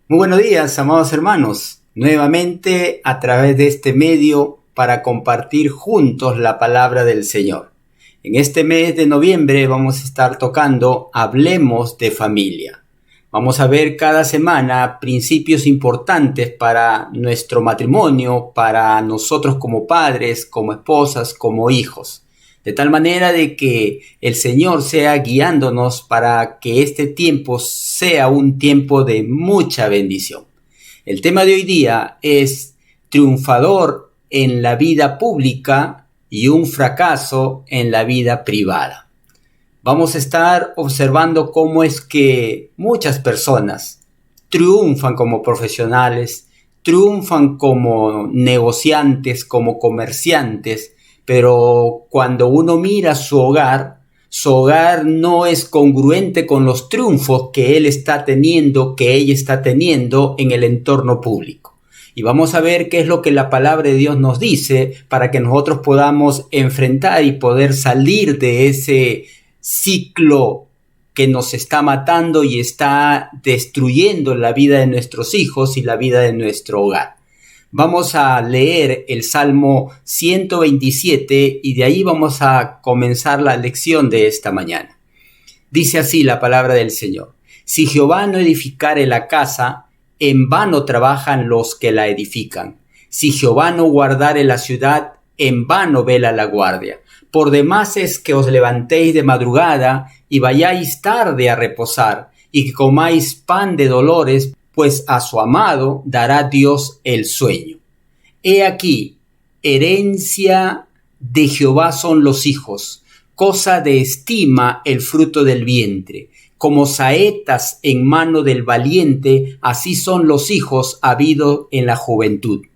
Muy buenos días, amados hermanos, nuevamente a través de este medio para compartir juntos la palabra del Señor. En este mes de noviembre vamos a estar tocando Hablemos de Familia. Vamos a ver cada semana principios importantes para nuestro matrimonio, para nosotros como padres, como esposas, como hijos. De tal manera de que el Señor sea guiándonos para que este tiempo sea un tiempo de mucha bendición. El tema de hoy día es triunfador en la vida pública y un fracaso en la vida privada. Vamos a estar observando cómo es que muchas personas triunfan como profesionales, triunfan como negociantes, como comerciantes, pero cuando uno mira su hogar no es congruente con los triunfos que él está teniendo, que ella está teniendo en el entorno público. Y vamos a ver qué es lo que la palabra de Dios nos dice para que nosotros podamos enfrentar y poder salir de ese ciclo que nos está matando y está destruyendo la vida de nuestros hijos y la vida de nuestro hogar. Vamos a leer el Salmo 127 y de ahí vamos a comenzar la lección de esta mañana. Dice así la palabra del Señor: Si Jehová no edificare la casa, en vano trabajan los que la edifican. Si Jehová no guardare la ciudad, en vano vela la guardia. Por demás es que os levantéis de madrugada y vayáis tarde a reposar, y que comáis pan de dolores, pues a su amado dará Dios el sueño. He aquí, herencia de Jehová son los hijos, cosa de estima el fruto del vientre. Como saetas en mano del valiente, así son los hijos habido en la juventud.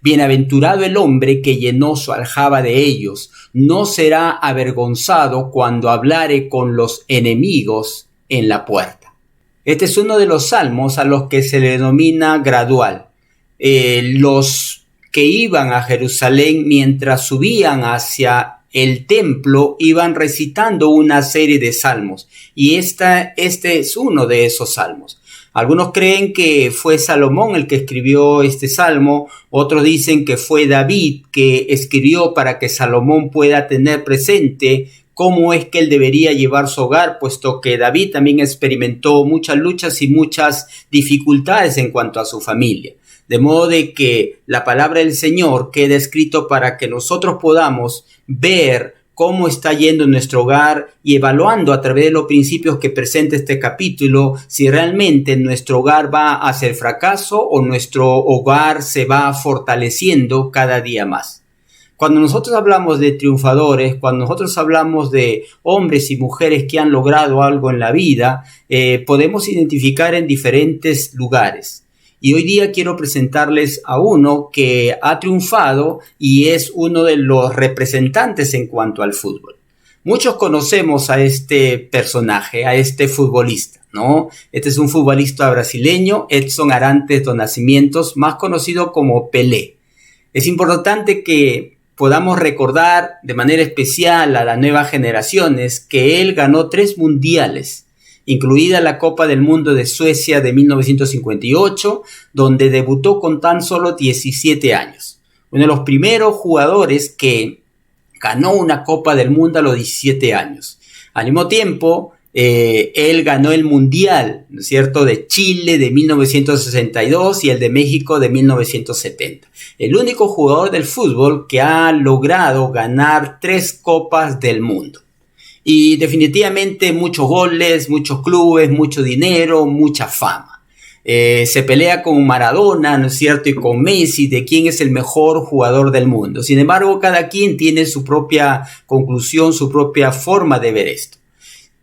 Bienaventurado el hombre que llenó su aljaba de ellos, no será avergonzado cuando hablare con los enemigos en la puerta. Este es uno de los salmos a los que se le denomina gradual. Los que iban a Jerusalén mientras subían hacia el templo iban recitando una serie de salmos, y este es uno de esos salmos. Algunos creen que fue Salomón el que escribió este salmo, otros dicen que fue David que escribió para que Salomón pueda tener presente cómo es que él debería llevar su hogar, puesto que David también experimentó muchas luchas y muchas dificultades en cuanto a su familia. De modo de que la palabra del Señor queda escrito para que nosotros podamos ver cómo está yendo nuestro hogar y evaluando a través de los principios que presenta este capítulo si realmente nuestro hogar va a ser fracaso o nuestro hogar se va fortaleciendo cada día más. Cuando nosotros hablamos de triunfadores, cuando nosotros hablamos de hombres y mujeres que han logrado algo en la vida, podemos identificar en diferentes lugares. Y hoy día quiero presentarles a uno que ha triunfado y es uno de los representantes en cuanto al fútbol. Muchos conocemos a este personaje, a este futbolista, ¿no? Este es un futbolista brasileño, Edson Arantes do Nascimento, más conocido como Pelé. Es importante que podamos recordar de manera especial a las nuevas generaciones que él ganó 3 mundiales, incluida la Copa del Mundo de Suecia de 1958, donde debutó con tan solo 17 años. Uno de los primeros jugadores que ganó una Copa del Mundo a los 17 años. Al mismo tiempo, él ganó el Mundial, ¿no es cierto?, de Chile de 1962 y el de México de 1970. El único jugador del fútbol que ha logrado ganar 3 Copas del Mundo. Y definitivamente muchos goles, muchos clubes, mucho dinero, mucha fama. Se pelea con Maradona, ¿no es cierto?, y con Messi de quién es el mejor jugador del mundo. Sin embargo, cada quien tiene su propia conclusión, su propia forma de ver esto.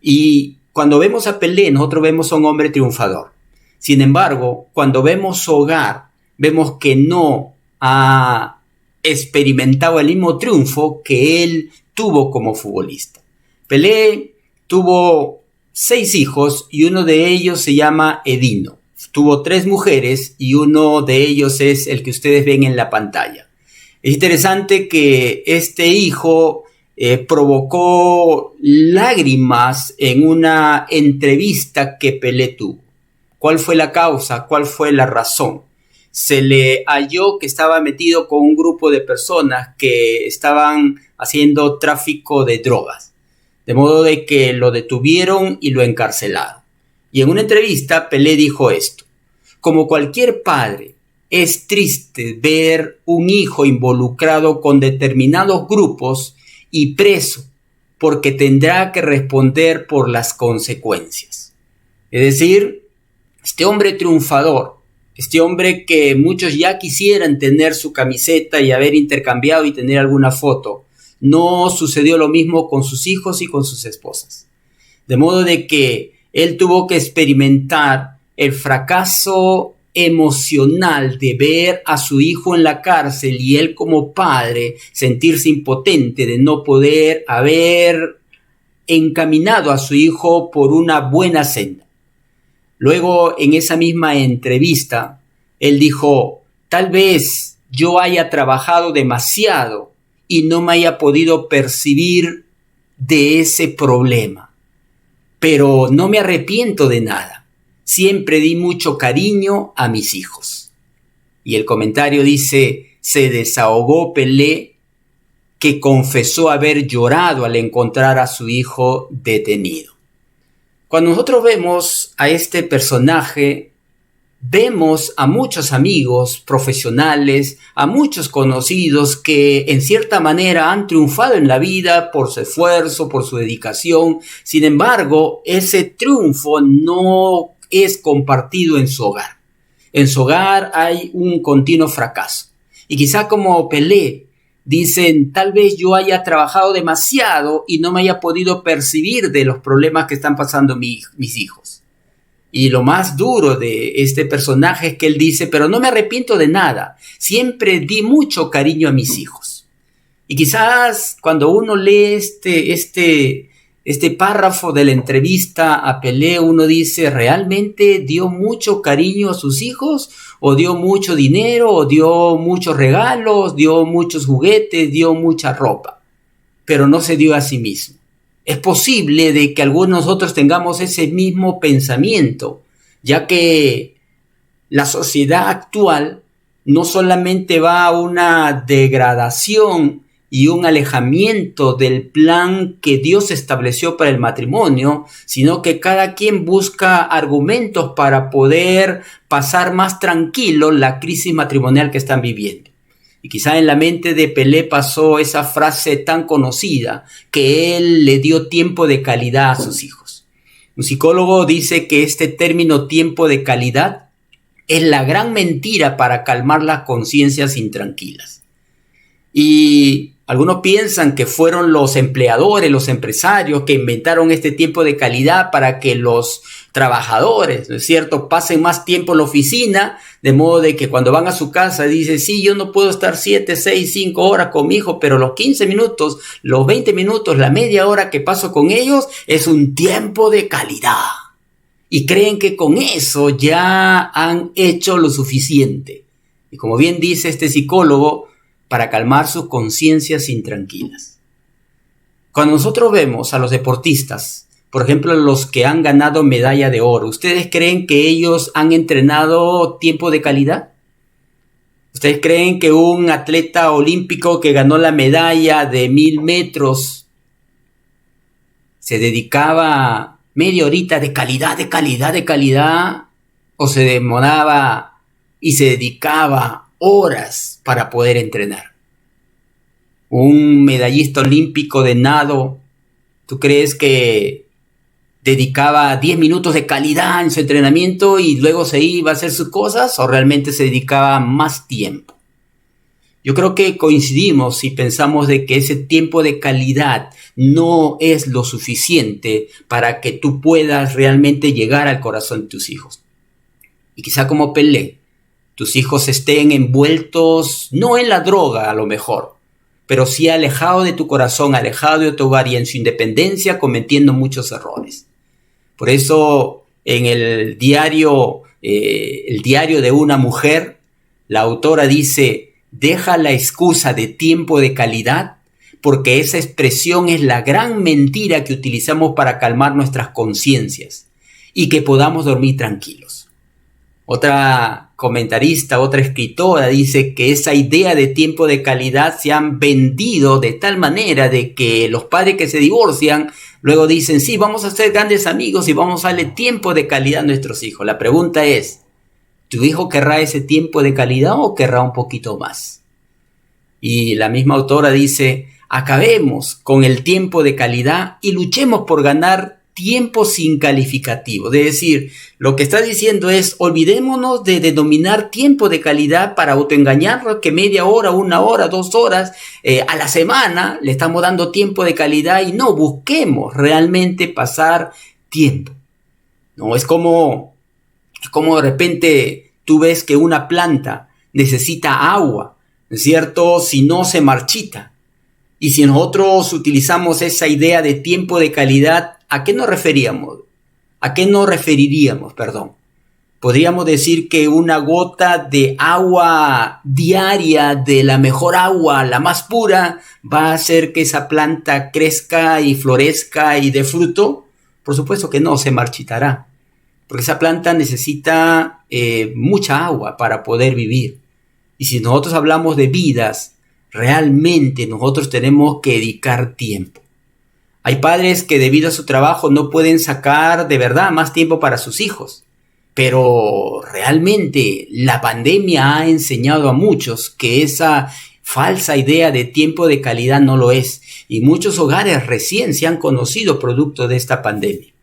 Y cuando vemos a Pelé, nosotros vemos a un hombre triunfador. Sin embargo, cuando vemos su hogar, vemos que no ha experimentado el mismo triunfo que él tuvo como futbolista. Pelé tuvo 6 hijos y uno de ellos se llama Edino. Tuvo 3 mujeres y uno de ellos es el que ustedes ven en la pantalla. Es interesante que este hijo provocó lágrimas en una entrevista que Pelé tuvo. ¿Cuál fue la causa? ¿Cuál fue la razón? Se le halló que estaba metido con un grupo de personas que estaban haciendo tráfico de drogas, de modo de que lo detuvieron y lo encarcelaron. Y en una entrevista Pelé dijo esto: como cualquier padre, es triste ver un hijo involucrado con determinados grupos y preso, porque tendrá que responder por las consecuencias. Es decir, este hombre triunfador, este hombre que muchos ya quisieran tener su camiseta y haber intercambiado y tener alguna foto, no sucedió lo mismo con sus hijos y con sus esposas. De modo de que él tuvo que experimentar el fracaso emocional de ver a su hijo en la cárcel y él como padre sentirse impotente de no poder haber encaminado a su hijo por una buena senda. Luego, en esa misma entrevista, él dijo: tal vez yo haya trabajado demasiado y no me haya podido percibir de ese problema, pero no me arrepiento de nada. Siempre di mucho cariño a mis hijos. Y el comentario dice: se desahogó Pelé, que confesó haber llorado al encontrar a su hijo detenido. Cuando nosotros vemos a este personaje, vemos a muchos amigos profesionales, a muchos conocidos que en cierta manera han triunfado en la vida por su esfuerzo, por su dedicación. Sin embargo, ese triunfo no es compartido en su hogar. En su hogar hay un continuo fracaso. Y quizá como Pelé, dicen: tal vez yo haya trabajado demasiado y no me haya podido percibir de los problemas que están pasando mis hijos. Y lo más duro de este personaje es que él dice: pero no me arrepiento de nada, siempre di mucho cariño a mis hijos. Y quizás cuando uno lee este párrafo de la entrevista a Pelé, uno dice: ¿realmente dio mucho cariño a sus hijos? ¿O dio mucho dinero? ¿O dio muchos regalos? ¿Dio muchos juguetes? ¿Dio mucha ropa? Pero no se dio a sí mismo. Es posible de que algunos de nosotros tengamos ese mismo pensamiento, ya que la sociedad actual no solamente va a una degradación y un alejamiento del plan que Dios estableció para el matrimonio, sino que cada quien busca argumentos para poder pasar más tranquilo la crisis matrimonial que están viviendo. Y quizá en la mente de Pelé pasó esa frase tan conocida, que él le dio tiempo de calidad a sus hijos. Un psicólogo dice que este término tiempo de calidad es la gran mentira para calmar las conciencias intranquilas. Y algunos piensan que fueron los empleadores, los empresarios que inventaron este tiempo de calidad para que los trabajadores, ¿no es cierto?, pasen más tiempo en la oficina, de modo de que cuando van a su casa dicen: sí, yo no puedo estar 7, 6, 5 horas con mi hijo, pero los 15 minutos, los 20 minutos, la media hora que paso con ellos es un tiempo de calidad. Y creen que con eso ya han hecho lo suficiente. Y como bien dice este psicólogo, para calmar sus conciencias intranquilas. Cuando nosotros vemos a los deportistas, por ejemplo, los que han ganado medalla de oro, ¿ustedes creen que ellos han entrenado tiempo de calidad? ¿Ustedes creen que un atleta olímpico que ganó la medalla de 1000 metros se dedicaba media horita de calidad, o se demoraba y se dedicaba horas para poder entrenar? Un medallista olímpico de nado, ¿tú crees que dedicaba 10 minutos de calidad en su entrenamiento y luego se iba a hacer sus cosas, o realmente se dedicaba más tiempo? Yo creo que coincidimos si pensamos de que ese tiempo de calidad no es lo suficiente para que tú puedas realmente llegar al corazón de tus hijos. Y quizá como Pelé, tus hijos estén envueltos, no en la droga a lo mejor, pero sí alejado de tu corazón, alejado de tu hogar y en su independencia cometiendo muchos errores. Por eso en el diario de una mujer, la autora dice: deja la excusa de tiempo de calidad, porque esa expresión es la gran mentira que utilizamos para calmar nuestras conciencias y que podamos dormir tranquilos. Otra comentarista, otra escritora dice que esa idea de tiempo de calidad se han vendido de tal manera de que los padres que se divorcian luego dicen, sí, vamos a ser grandes amigos y vamos a darle tiempo de calidad a nuestros hijos. La pregunta es, ¿tu hijo querrá ese tiempo de calidad o querrá un poquito más? Y la misma autora dice, acabemos con el tiempo de calidad y luchemos por ganar tiempo sin calificativo. Es decir, lo que está diciendo es, olvidémonos de denominar tiempo de calidad para autoengañarnos que media hora, 1 hora, 2 horas a la semana le estamos dando tiempo de calidad y no busquemos realmente pasar tiempo. No, es como de repente tú ves que una planta necesita agua, ¿no es cierto? Si no se marchita. Y si nosotros utilizamos esa idea de tiempo de calidad, ¿a qué nos referíamos? ¿A qué nos referiríamos, perdón? Podríamos decir que una gota de agua diaria, de la mejor agua, la más pura, va a hacer que esa planta crezca y florezca y dé fruto. Por supuesto que no, se marchitará. Porque esa planta necesita mucha agua para poder vivir. Y si nosotros hablamos de vidas, realmente nosotros tenemos que dedicar tiempo. Hay padres que debido a su trabajo no pueden sacar de verdad más tiempo para sus hijos. Pero realmente la pandemia ha enseñado a muchos que esa falsa idea de tiempo de calidad no lo es. Y muchos hogares recién se han conocido producto de esta pandemia.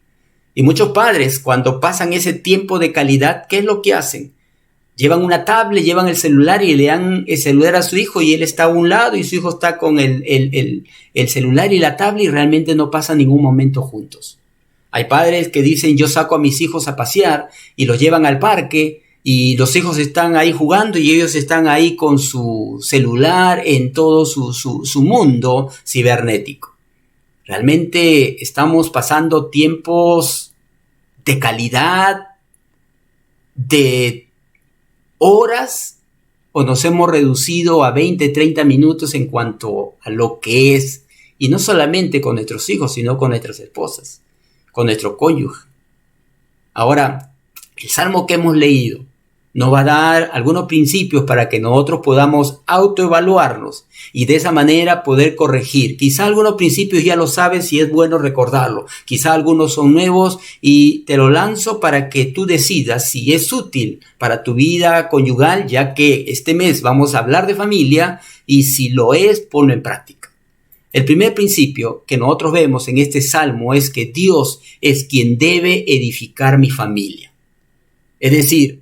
Y muchos padres cuando pasan ese tiempo de calidad, ¿qué es lo que hacen? Llevan una tablet, llevan el celular y le dan el celular a su hijo y él está a un lado y su hijo está con el celular y la tablet y realmente no pasan ningún momento juntos. Hay padres que dicen yo saco a mis hijos a pasear y los llevan al parque y los hijos están ahí jugando y ellos están ahí con su celular en todo su mundo cibernético. Realmente estamos pasando tiempos de calidad, de horas, o nos hemos reducido a 20, 30 minutos en cuanto a lo que es, y no solamente con nuestros hijos, sino con nuestras esposas, con nuestro cónyuge. Ahora, el salmo que hemos leído nos va a dar algunos principios para que nosotros podamos autoevaluarnos y de esa manera poder corregir. Quizá algunos principios ya lo sabes y es bueno recordarlo. Quizá algunos son nuevos y te lo lanzo para que tú decidas si es útil para tu vida conyugal, ya que este mes vamos a hablar de familia y si lo es, ponlo en práctica. El primer principio que nosotros vemos en este salmo es que Dios es quien debe edificar mi familia. Es decir,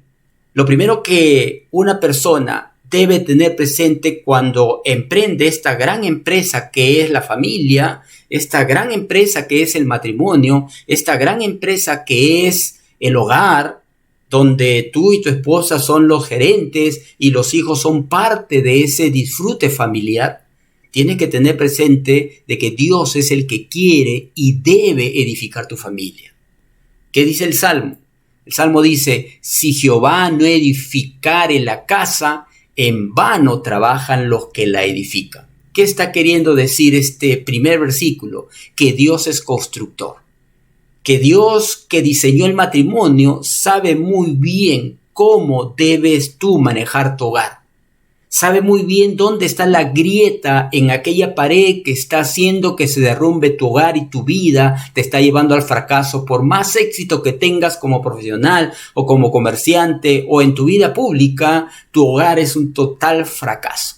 lo primero que una persona debe tener presente cuando emprende esta gran empresa que es la familia, esta gran empresa que es el matrimonio, esta gran empresa que es el hogar, donde tú y tu esposa son los gerentes y los hijos son parte de ese disfrute familiar, tienes que tener presente de que Dios es el que quiere y debe edificar tu familia. ¿Qué dice el Salmo? El Salmo dice, si Jehová no edificare la casa, en vano trabajan los que la edifican. ¿Qué está queriendo decir este primer versículo? Que Dios es constructor. Que Dios que diseñó el matrimonio sabe muy bien cómo debes tú manejar tu hogar. Sabe muy bien dónde está la grieta en aquella pared que está haciendo que se derrumbe tu hogar y tu vida, te está llevando al fracaso. Por más éxito que tengas como profesional o como comerciante o en tu vida pública, tu hogar es un total fracaso.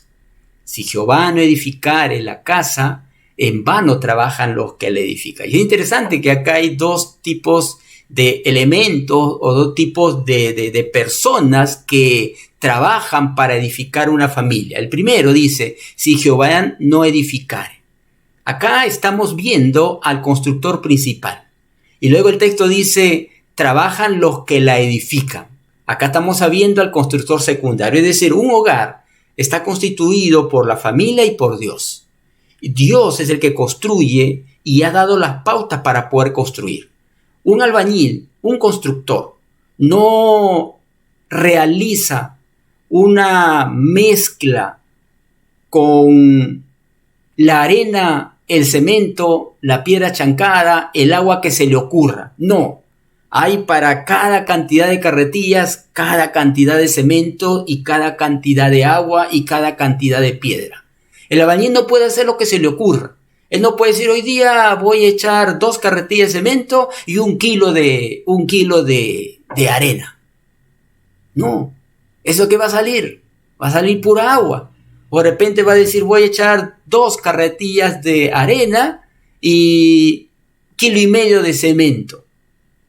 Si Jehová no edificare la casa, en vano trabajan los que la edifican. Y es interesante que acá hay dos tipos de elementos o dos tipos de personas que trabajan para edificar una familia. El primero dice, si Jehová no edificare. Acá estamos viendo al constructor principal. Y luego el texto dice, trabajan los que la edifican. Acá estamos viendo al constructor secundario. Es decir, un hogar está constituido por la familia y por Dios. Dios es el que construye y ha dado las pautas para poder construir. Un albañil, un constructor, no realiza una mezcla con la arena, el cemento, la piedra chancada, el agua que se le ocurra. No, Hay para cada cantidad de carretillas, cada cantidad de cemento y cada cantidad de agua y cada cantidad de piedra. El albañil no puede hacer lo que se le ocurra. Él no puede decir, hoy día voy a echar 2 carretillas de cemento y un kilo de arena. No, ¿eso qué va a salir? Va a salir pura agua. O de repente va a decir, voy a echar 2 carretillas de arena y 1,5 kilos de cemento.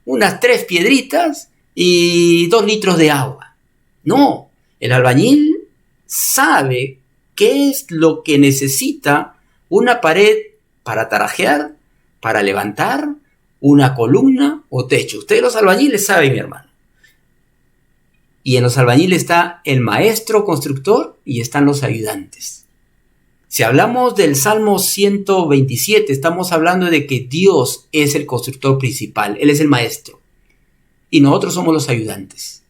Unas 3 piedritas y 2 litros de agua. No, el albañil sabe qué es lo que necesita una pared para tarajear, para levantar, una columna o techo. Ustedes los albañiles saben, mi hermano. Y en los albañiles está el maestro constructor y están los ayudantes. Si hablamos del Salmo 127, estamos hablando de que Dios es el constructor principal, Él es el maestro. Y nosotros somos los ayudantes.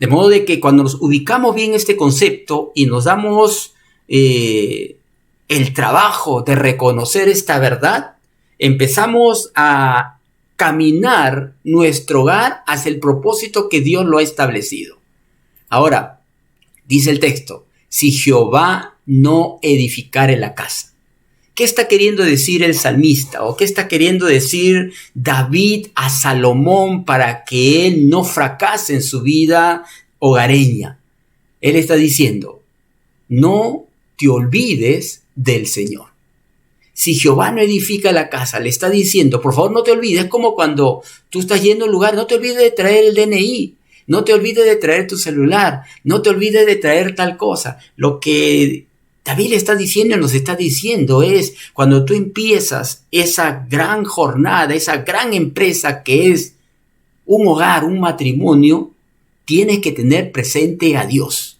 De modo de que cuando nos ubicamos bien este concepto y nos damos el trabajo de reconocer esta verdad, empezamos a caminar nuestro hogar hacia el propósito que Dios lo ha establecido. Ahora, dice el texto, si Jehová no edificare la casa. ¿Qué está queriendo decir el salmista? ¿O qué está queriendo decir David a Salomón para que él no fracase en su vida hogareña? Él está diciendo, no te olvides del Señor. Si Jehová no edifica la casa, le está diciendo, por favor no te olvides, es como cuando tú estás yendo a un lugar, no te olvides de traer el DNI, no te olvides de traer tu celular, no te olvides de traer tal cosa. Lo que David le está diciendo, nos está diciendo es, cuando tú empiezas esa gran jornada, esa gran empresa que es un hogar, un matrimonio, tienes que tener presente a Dios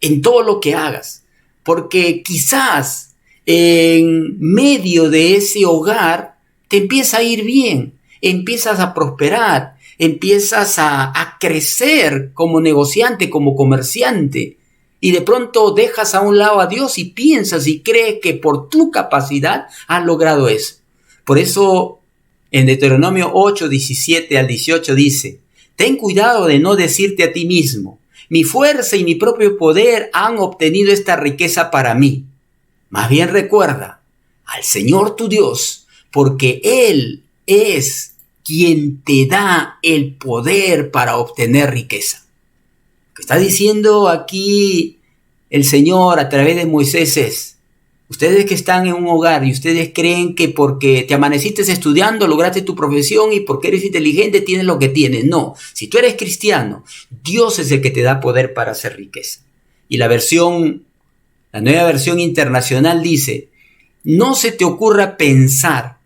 en todo lo que hagas, porque quizás en medio de ese hogar te empieza a ir bien, empiezas a prosperar, empiezas a crecer como negociante, como comerciante, y de pronto dejas a un lado a Dios y piensas y crees que por tu capacidad has logrado eso. Por eso en Deuteronomio 8, 17 al 18 dice, ten cuidado de no decirte a ti mismo, mi fuerza y mi propio poder han obtenido esta riqueza para mí. Más bien recuerda al Señor tu Dios, porque Él es quien te da el poder para obtener riqueza. Lo que está diciendo aquí el Señor a través de Moisés es, ustedes que están en un hogar y ustedes creen que porque te amaneciste estudiando, lograste tu profesión y porque eres inteligente tienes lo que tienes. No, si tú eres cristiano, Dios es el que te da poder para hacer riqueza. Y la nueva versión internacional dice, no se te ocurra pensar,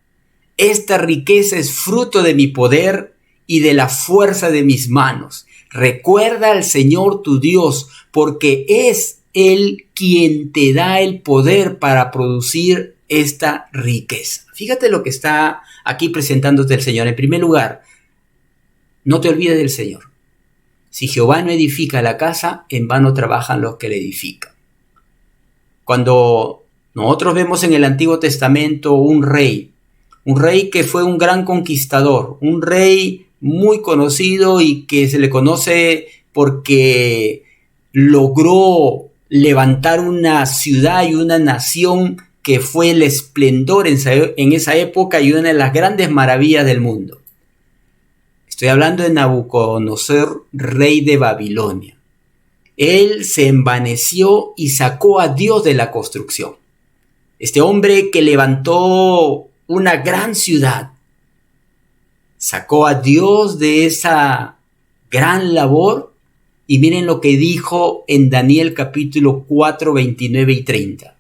esta riqueza es fruto de mi poder y de la fuerza de mis manos. Recuerda al Señor tu Dios, porque es Él quien te da el poder para producir esta riqueza. Fíjate lo que está aquí presentándote el Señor. En primer lugar, no te olvides del Señor. Si Jehová no edifica la casa, en vano trabajan los que la edifican. Cuando nosotros vemos en el Antiguo Testamento un rey que fue un gran conquistador, un rey muy conocido y que se le conoce porque logró levantar una ciudad y una nación que fue el esplendor en esa época y una de las grandes maravillas del mundo. Estoy hablando de Nabucodonosor, rey de Babilonia. Él se envaneció y sacó a Dios de la construcción. Este hombre que levantó una gran ciudad, sacó a Dios de esa gran labor y miren lo que dijo en Daniel capítulo 4, 29 y 30.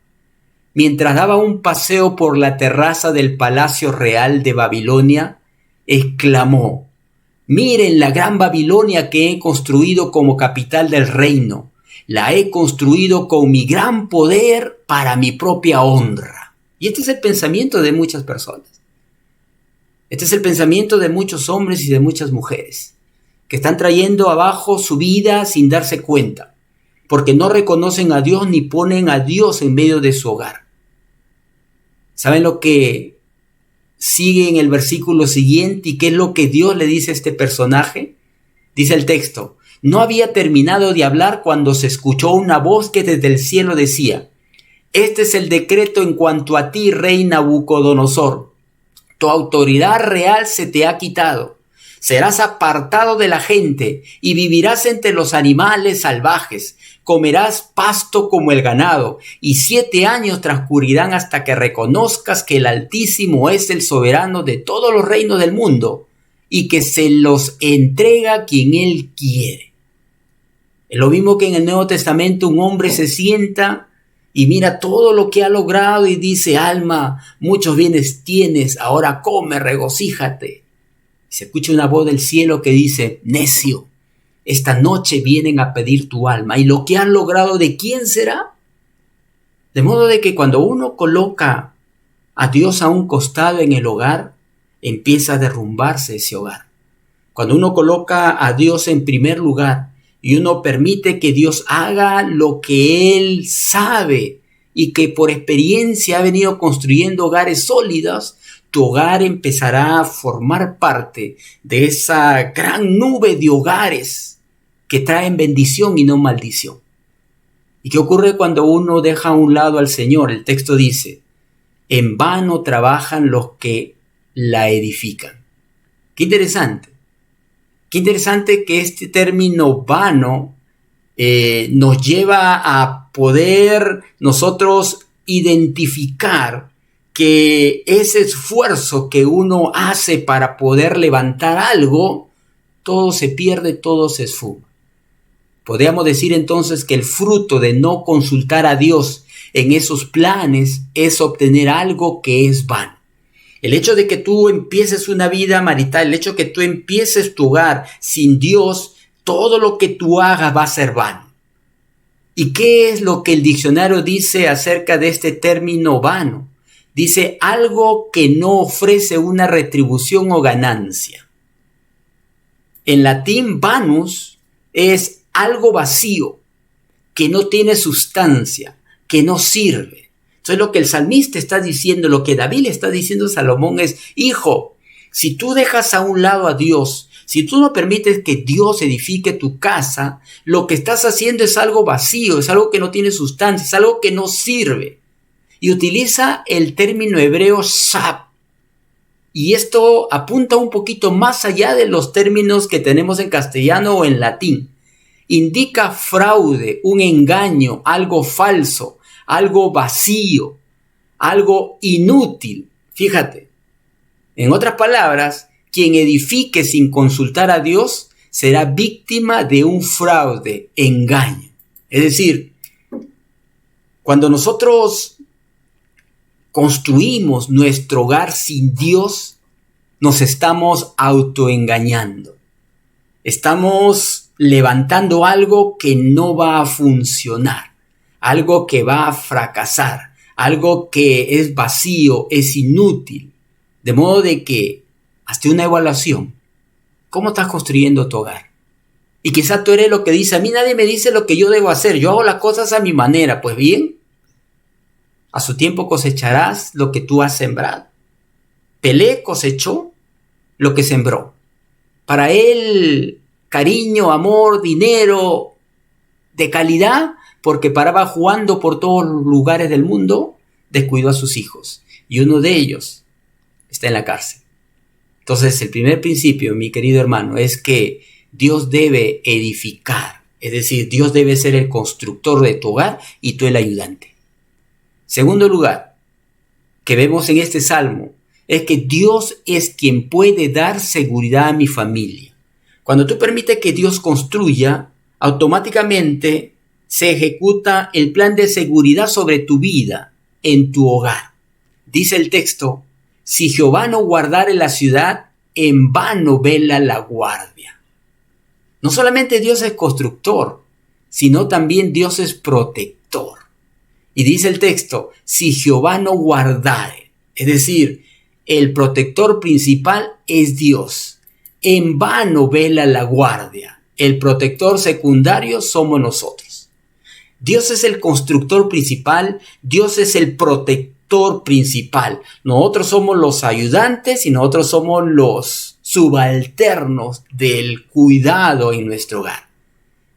Mientras daba un paseo por la terraza del Palacio Real de Babilonia, exclamó, miren la gran Babilonia que he construido como capital del reino. La he construido con mi gran poder para mi propia honra. Y este es el pensamiento de muchas personas. Este es el pensamiento de muchos hombres y de muchas mujeres que están trayendo abajo su vida sin darse cuenta, porque no reconocen a Dios ni ponen a Dios en medio de su hogar. ¿Saben lo que sigue en el versículo siguiente. ¿Y qué es lo que Dios le dice a este personaje? Dice el texto: no había terminado de hablar cuando se escuchó una voz que desde el cielo decía: este es el decreto en cuanto a ti, rey Nabucodonosor. Tu autoridad real se te ha quitado. Serás apartado de la gente y vivirás entre los animales salvajes. Comerás pasto como el ganado, y 7 años transcurrirán hasta que reconozcas que el Altísimo es el soberano de todos los reinos del mundo y que se los entrega a quien Él quiere. Es lo mismo que en el Nuevo Testamento un hombre se sienta y mira todo lo que ha logrado y dice: alma, muchos bienes tienes, ahora come, regocíjate. Se escucha una voz del cielo que dice: necio, esta noche vienen a pedir tu alma, y lo que han logrado, ¿de quién será? De modo de que cuando uno coloca a Dios a un costado en el hogar, empieza a derrumbarse ese hogar. Cuando uno coloca a Dios en primer lugar y uno permite que Dios haga lo que Él sabe y que por experiencia ha venido construyendo hogares sólidos, tu hogar empezará a formar parte de esa gran nube de hogares que traen bendición y no maldición. ¿Y qué ocurre cuando uno deja a un lado al Señor? El texto dice: en vano trabajan los que la edifican. Qué interesante. Qué interesante que este término vano nos lleva a poder nosotros identificar que ese esfuerzo que uno hace para poder levantar algo, todo se pierde, todo se esfuma. Podríamos decir entonces que el fruto de no consultar a Dios en esos planes es obtener algo que es vano. El hecho de que tú empieces una vida marital, el hecho de que tú empieces tu hogar sin Dios, todo lo que tú hagas va a ser vano. ¿Y qué es lo que el diccionario dice acerca de este término vano? Dice: algo que no ofrece una retribución o ganancia. En latín, vanus es algo vacío, que no tiene sustancia, que no sirve. Entonces lo que el salmista está diciendo, lo que David le está diciendo a Salomón es: hijo, si tú dejas a un lado a Dios, si tú no permites que Dios edifique tu casa, lo que estás haciendo es algo vacío, es algo que no tiene sustancia, es algo que no sirve. Y utiliza el término hebreo sab. Y esto apunta un poquito más allá de los términos que tenemos en castellano o en latín. Indica fraude, un engaño, algo falso, algo vacío, algo inútil. Fíjate, en otras palabras, quien edifique sin consultar a Dios será víctima de un fraude, engaño. Es decir, cuando nosotros construimos nuestro hogar sin Dios, nos estamos autoengañando. Estamos levantando algo que no va a funcionar, algo que va a fracasar, algo que es vacío, es inútil. De modo de que, hazte una evaluación. ¿Cómo estás construyendo tu hogar? Y quizá tú eres lo que dice: a mí nadie me dice lo que yo debo hacer, yo hago las cosas a mi manera. Pues bien, a su tiempo cosecharás lo que tú has sembrado. Pelé cosechó lo que sembró. Para él, cariño, amor, dinero de calidad, porque paraba jugando por todos los lugares del mundo, descuidó a sus hijos. Y uno de ellos está en la cárcel. Entonces, el primer principio, mi querido hermano, es que Dios debe edificar. Es decir, Dios debe ser el constructor de tu hogar y tú el ayudante. Segundo lugar, que vemos en este salmo, es que Dios es quien puede dar seguridad a mi familia. Cuando tú permites que Dios construya, automáticamente se ejecuta el plan de seguridad sobre tu vida, en tu hogar. Dice el texto: si Jehová no guardare la ciudad, en vano vela la guardia. No solamente Dios es constructor, sino también Dios es protector. Y dice el texto: si Jehová no guardare, es decir, el protector principal es Dios. En vano vela la guardia. El protector secundario somos nosotros. Dios es el constructor principal, Dios es el actor principal. Nosotros somos los ayudantes y nosotros somos los subalternos del cuidado en nuestro hogar.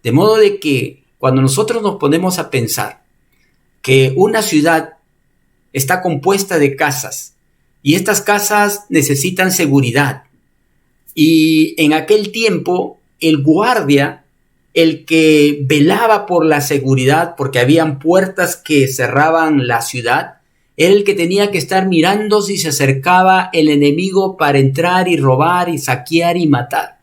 De modo de que cuando nosotros nos ponemos a pensar que una ciudad está compuesta de casas y estas casas necesitan seguridad, y en aquel tiempo el guardia, el que velaba por la seguridad, porque habían puertas que cerraban la ciudad, era el que tenía que estar mirando si se acercaba el enemigo para entrar y robar y saquear y matar.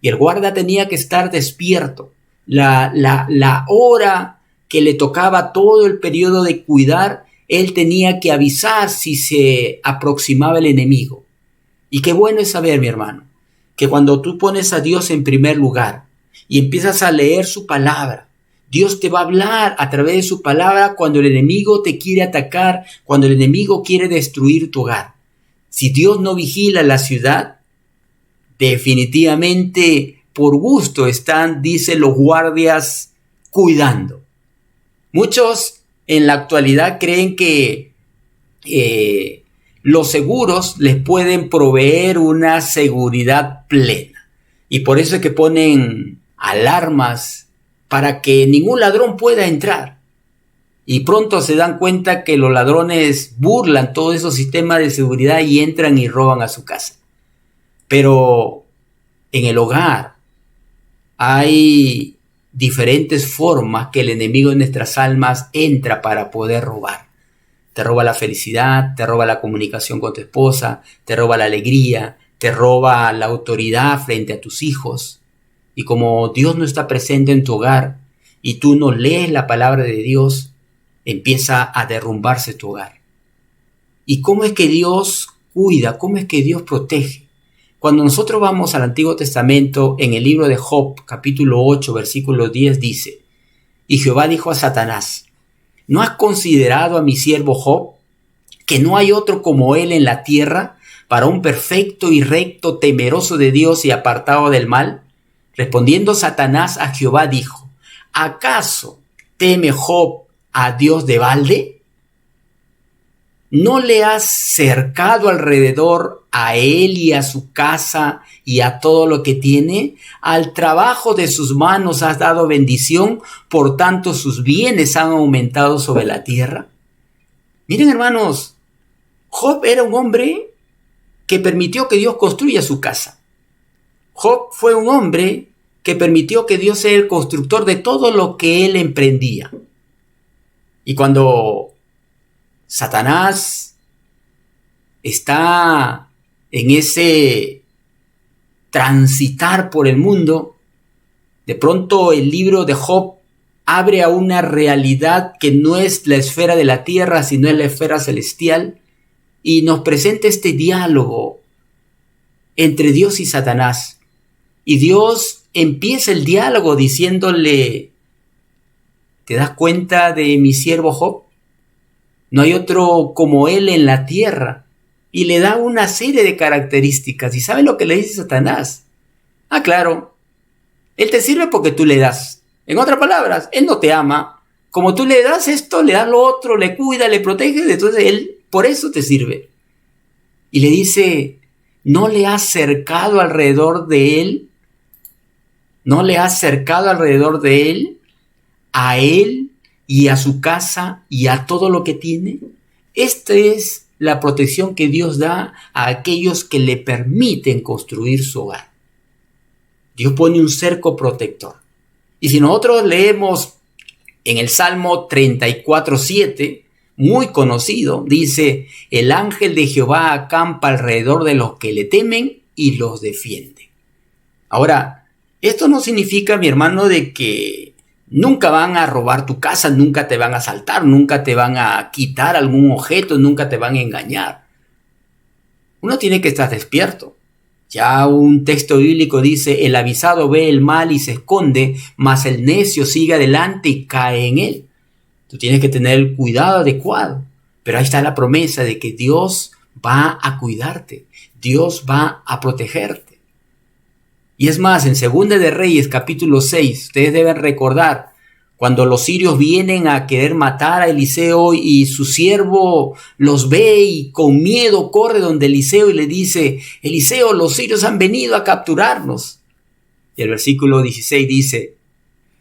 Y el guardia tenía que estar despierto. La hora que le tocaba todo el periodo de cuidar, él tenía que avisar si se aproximaba el enemigo. Y qué bueno es saber, mi hermano, que cuando tú pones a Dios en primer lugar y empiezas a leer su palabra, Dios te va a hablar a través de su palabra cuando el enemigo te quiere atacar, cuando el enemigo quiere destruir tu hogar. Si Dios no vigila la ciudad, definitivamente por gusto están, dicen los guardias, cuidando. Muchos en la actualidad creen que los seguros les pueden proveer una seguridad plena. Y por eso es que ponen alarmas para que ningún ladrón pueda entrar. Y pronto se dan cuenta que los ladrones burlan todos esos sistemas de seguridad y entran y roban a su casa. Pero en el hogar hay diferentes formas que el enemigo de nuestras almas entra para poder robar. Te roba la felicidad, te roba la comunicación con tu esposa, te roba la alegría, te roba la autoridad frente a tus hijos. Y como Dios no está presente en tu hogar y tú no lees la palabra de Dios, empieza a derrumbarse tu hogar. ¿Y cómo es que Dios cuida? ¿Cómo es que Dios protege? Cuando nosotros vamos al Antiguo Testamento, en el libro de Job, capítulo 8, versículo 10, dice: y Jehová dijo a Satanás: ¿no has considerado a mi siervo Job, que no hay otro como él en la tierra, para un perfecto y recto, temeroso de Dios y apartado del mal? Respondiendo Satanás a Jehová dijo: ¿acaso teme Job a Dios de balde? ¿No le has cercado alrededor a él y a su casa y a todo lo que tiene? Al trabajo de sus manos has dado bendición, por tanto sus bienes han aumentado sobre la tierra. Miren, hermanos, Job era un hombre que permitió que Dios construya su casa. Job fue un hombre que permitió que Dios sea el constructor de todo lo que él emprendía. Y cuando Satanás está en ese transitar por el mundo, de pronto el libro de Job abre a una realidad que no es la esfera de la tierra, sino es la esfera celestial, y nos presenta este diálogo entre Dios y Satanás. Y Dios empieza el diálogo diciéndole: ¿te das cuenta de mi siervo Job? No hay otro como él en la tierra. Y le da una serie de características. ¿Y sabe lo que le dice Satanás? Ah, claro, él te sirve porque tú le das. En otras palabras, él no te ama. Como tú le das esto, le das lo otro, le cuida, le protege, entonces él por eso te sirve. Y le dice: ¿no le has cercado alrededor de él? ¿No le has cercado alrededor de él? A él y a su casa y a todo lo que tiene. Esta es la protección que Dios da a aquellos que le permiten construir su hogar. Dios pone un cerco protector. Y si nosotros leemos en el Salmo 34:7, muy conocido, dice: el ángel de Jehová acampa alrededor de los que le temen y los defiende. Ahora, esto no significa, mi hermano, de que nunca van a robar tu casa, nunca te van a asaltar, nunca te van a quitar algún objeto, nunca te van a engañar. Uno tiene que estar despierto. Ya un texto bíblico dice: el avisado ve el mal y se esconde, mas el necio sigue adelante y cae en él. Tú tienes que tener el cuidado adecuado. Pero ahí está la promesa de que Dios va a cuidarte, Dios va a protegerte. Y es más, en 2 de Reyes, capítulo 6, ustedes deben recordar Cuando los sirios vienen a querer matar a Eliseo y su siervo los ve y con miedo corre donde Eliseo y le dice: Eliseo, los sirios han venido a capturarnos. Y el versículo 16 dice: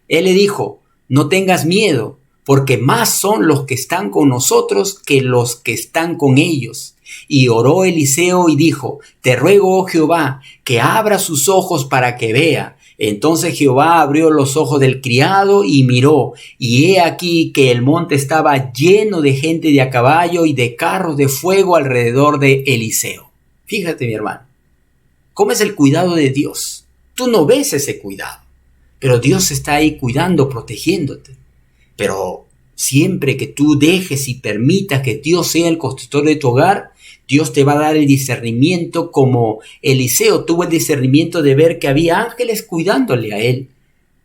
él le dijo: no tengas miedo, porque más son los que están con nosotros que los que están con ellos. Y oró Eliseo y dijo: te ruego, oh Jehová, que abra sus ojos para que vea. Entonces Jehová abrió los ojos del criado y miró, y he aquí que el monte estaba lleno de gente de a caballo y de carros de fuego alrededor de Eliseo. Fíjate, mi hermano, ¿cómo es el cuidado de Dios? Tú no ves ese cuidado, pero Dios está ahí cuidando, protegiéndote. Pero siempre que tú dejes y permitas que Dios sea el constructor de tu hogar, Dios te va a dar el discernimiento, como Eliseo tuvo el discernimiento de ver que había ángeles cuidándole a él.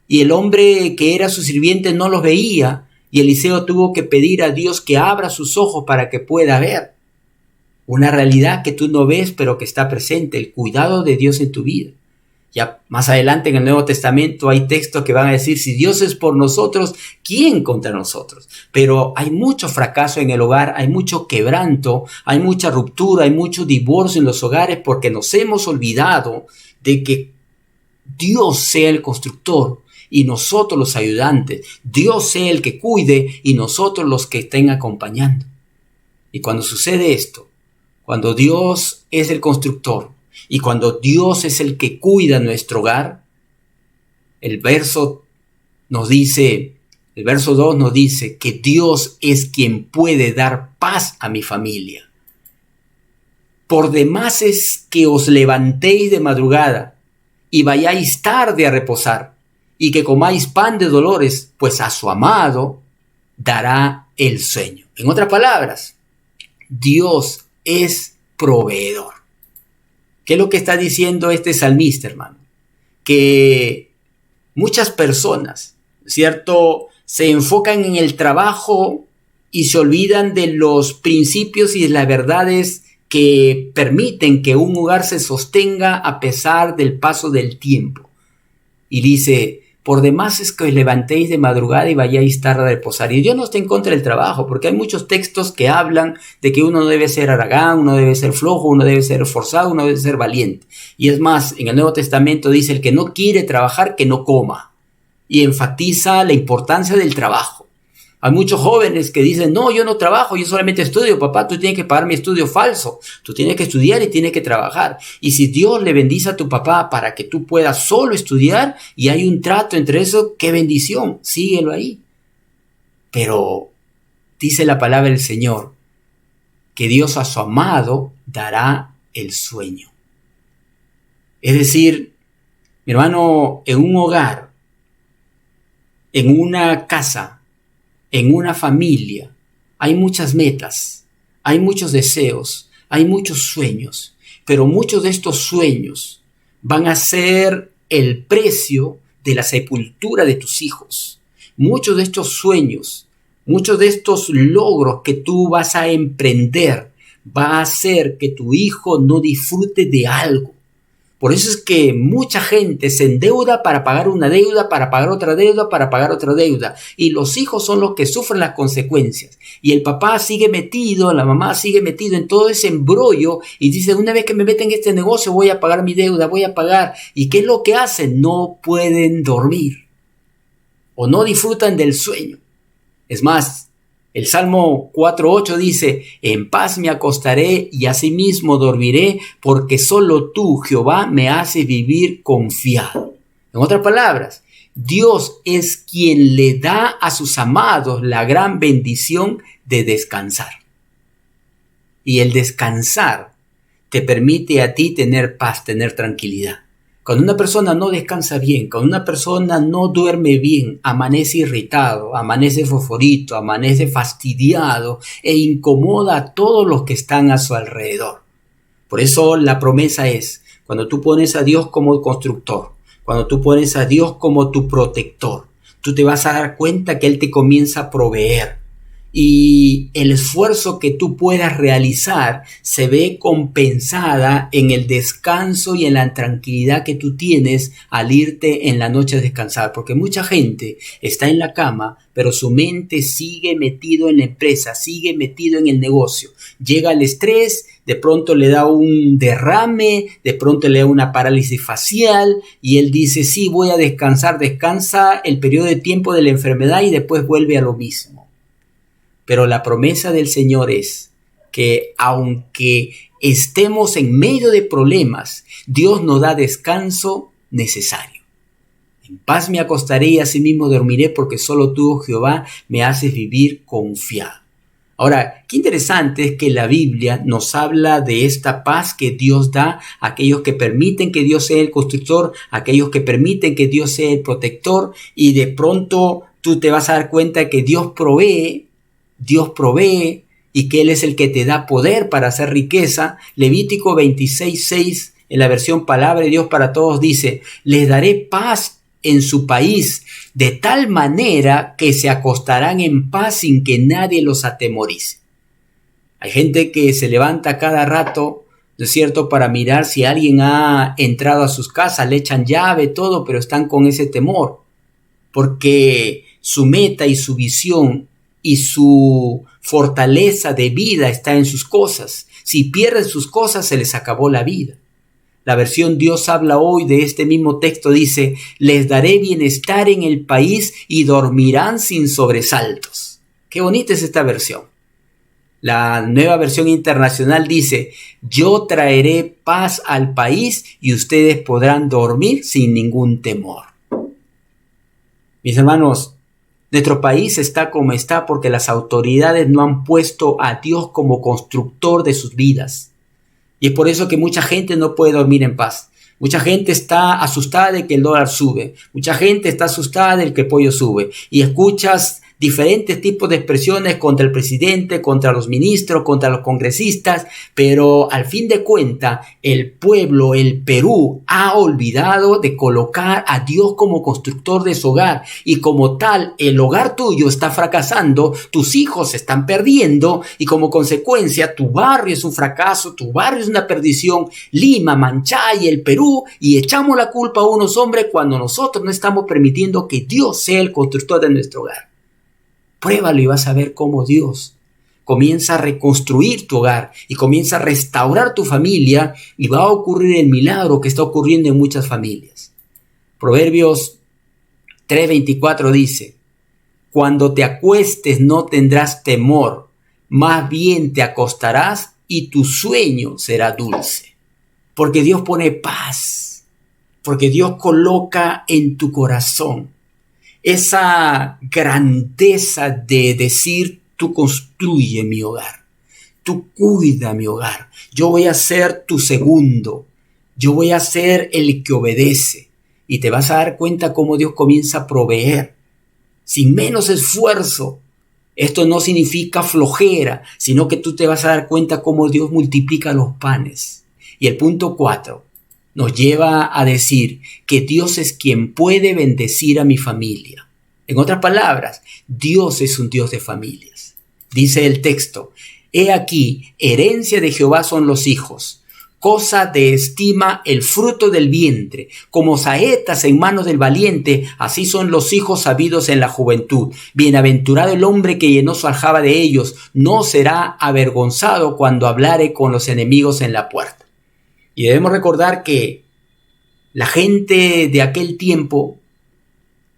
Y el hombre que era su sirviente no los veía, y Eliseo tuvo que pedir a Dios que abra sus ojos para que pueda ver. Una realidad que tú no ves, pero que está presente, el cuidado de Dios en tu vida. Ya más adelante en el Nuevo Testamento hay textos que van a decir: si Dios es por nosotros, ¿quién contra nosotros? Pero hay mucho fracaso en el hogar, hay mucho quebranto, hay mucha ruptura, hay mucho divorcio en los hogares porque nos hemos olvidado de que Dios sea el constructor y nosotros los ayudantes. Dios sea el que cuide y nosotros los que estén acompañando. Y cuando sucede esto, cuando Dios es el constructor, y cuando Dios es el que cuida nuestro hogar, el verso 2 nos dice que Dios es quien puede dar paz a mi familia. Por demás es que os levantéis de madrugada y vayáis tarde a reposar, y que comáis pan de dolores, pues a su amado dará el sueño. En otras palabras, Dios es proveedor. ¿Qué es lo que está diciendo este salmista, hermano? Que muchas personas, ¿cierto?, se enfocan en el trabajo y se olvidan de los principios y de las verdades que permiten que un hogar se sostenga a pesar del paso del tiempo. Y dice: por demás es que os levantéis de madrugada y vayáis tarde a reposar. Y Dios no está en contra del trabajo, porque hay muchos textos que hablan de que uno no debe ser haragán, uno debe ser flojo, uno debe ser forzado, uno debe ser valiente. Y es más, en el Nuevo Testamento dice: el que no quiere trabajar, que no coma. Y enfatiza la importancia del trabajo. Hay muchos jóvenes que dicen: no, yo no trabajo, yo solamente estudio. Papá, tú tienes que pagar mi estudio falso. Tú tienes que estudiar y tienes que trabajar. Y si Dios le bendice a tu papá para que tú puedas solo estudiar y hay un trato entre eso, qué bendición, síguelo ahí. Pero dice la palabra del Señor que Dios a su amado dará el sueño. Es decir, mi hermano, en un hogar, en una casa, en una familia, hay muchas metas, hay muchos deseos, hay muchos sueños, pero muchos de estos sueños van a ser el precio de la sepultura de tus hijos. Muchos de estos sueños, muchos de estos logros que tú vas a emprender, va a hacer que tu hijo no disfrute de algo. Por eso es que mucha gente se endeuda para pagar una deuda, para pagar otra deuda, para pagar otra deuda. Y los hijos son los que sufren las consecuencias. Y el papá sigue metido, la mamá sigue metido en todo ese embrollo y dice: una vez que me meten en este negocio voy a pagar mi deuda, voy a pagar. ¿Y qué es lo que hacen? No pueden dormir o no disfrutan del sueño. Es más, el Salmo 4:8 dice: en paz me acostaré y asimismo dormiré, porque solo tú, Jehová, me haces vivir confiado. En otras palabras, Dios es quien le da a sus amados la gran bendición de descansar. Y el descansar te permite a ti tener paz, tener tranquilidad. Cuando una persona no descansa bien, cuando una persona no duerme bien, amanece irritado, amanece fosforito, amanece fastidiado e incomoda a todos los que están a su alrededor. Por eso la promesa es: cuando tú pones a Dios como constructor, cuando tú pones a Dios como tu protector, tú te vas a dar cuenta que Él te comienza a proveer. y el esfuerzo que tú puedas realizar se ve compensada en el descanso y en la tranquilidad que tú tienes al irte en la noche a descansar, porque mucha gente está en la cama, pero su mente sigue metido en la empresa, sigue metido en el negocio. Llega el estrés, de pronto le da un derrame, de pronto le da una parálisis facial y él dice, sí, voy a descansar, descansa el periodo de tiempo de la enfermedad y después vuelve a lo mismo. Pero la promesa del Señor es que aunque estemos en medio de problemas, Dios nos da descanso necesario. En paz me acostaré y asimismo dormiré, porque solo tú, oh Jehová, me haces vivir confiado. Ahora, qué interesante es que la Biblia nos habla de esta paz que Dios da a aquellos que permiten que Dios sea el constructor, a aquellos que permiten que Dios sea el protector, y de pronto tú te vas a dar cuenta que Dios provee y que Él es el que te da poder para hacer riqueza. Levítico 26:6 en la versión Palabra de Dios para Todos dice, les daré paz en su país, de tal manera que se acostarán en paz sin que nadie los atemorice. Hay gente que se levanta cada rato, ¿no es cierto?, para mirar si alguien ha entrado a sus casas, le echan llave, todo, pero están con ese temor, porque su meta y su visión y su fortaleza de vida está en sus cosas. Si pierden sus cosas, se les acabó la vida. La versión Dios habla hoy de este mismo texto dice, les daré bienestar en el país y dormirán sin sobresaltos. Qué bonita es esta versión. La nueva versión internacional dice, yo traeré paz al país y ustedes podrán dormir sin ningún temor. Mis hermanos, nuestro país está como está porque las autoridades no han puesto a Dios como constructor de sus vidas. Y es por eso que mucha gente no puede dormir en paz. Mucha gente está asustada de que el dólar sube. Mucha gente está asustada de que el pollo sube. Y escuchas diferentes tipos de expresiones contra el presidente, contra los ministros, contra los congresistas, pero al fin de cuentas, el pueblo, el Perú, ha olvidado de colocar a Dios como constructor de su hogar, y como tal, el hogar tuyo está fracasando, tus hijos se están perdiendo, y como consecuencia, tu barrio es un fracaso, tu barrio es una perdición, Lima, Manchay, el Perú, y echamos la culpa a unos hombres cuando nosotros no estamos permitiendo que Dios sea el constructor de nuestro hogar. Pruébalo y vas a ver cómo Dios comienza a reconstruir tu hogar y comienza a restaurar tu familia, y va a ocurrir el milagro que está ocurriendo en muchas familias. Proverbios 3:24 dice, cuando te acuestes no tendrás temor, más bien te acostarás y tu sueño será dulce. Porque Dios pone paz, porque Dios coloca en tu corazón esa grandeza de decir, tú construye mi hogar, tú cuida mi hogar, yo voy a ser tu segundo, yo voy a ser el que obedece, y te vas a dar cuenta cómo Dios comienza a proveer sin menos esfuerzo. Esto no significa flojera, sino que tú te vas a dar cuenta cómo Dios multiplica los panes. Y el punto 4 nos lleva a decir que Dios es quien puede bendecir a mi familia. En otras palabras, Dios es un Dios de familias. Dice el texto, he aquí, herencia de Jehová son los hijos, cosa de estima el fruto del vientre, como saetas en manos del valiente, así son los hijos sabidos en la juventud. Bienaventurado el hombre que llenó su aljaba de ellos, no será avergonzado cuando hablare con los enemigos en la puerta. Y debemos recordar que la gente de aquel tiempo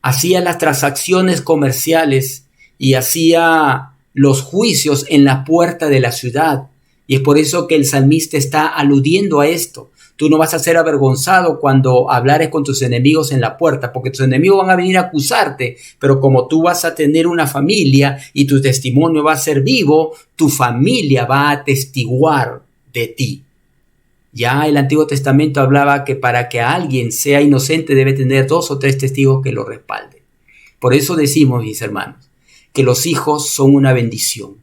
hacía las transacciones comerciales y hacía los juicios en la puerta de la ciudad. Y es por eso que el salmista está aludiendo a esto. Tú no vas a ser avergonzado cuando hablares con tus enemigos en la puerta, porque tus enemigos van a venir a acusarte, pero como tú vas a tener una familia y tu testimonio va a ser vivo, tu familia va a atestiguar de ti. Ya el Antiguo Testamento hablaba que para que alguien sea inocente debe tener 2 o 3 testigos que lo respalden. Por eso decimos, mis hermanos, que los hijos son una bendición.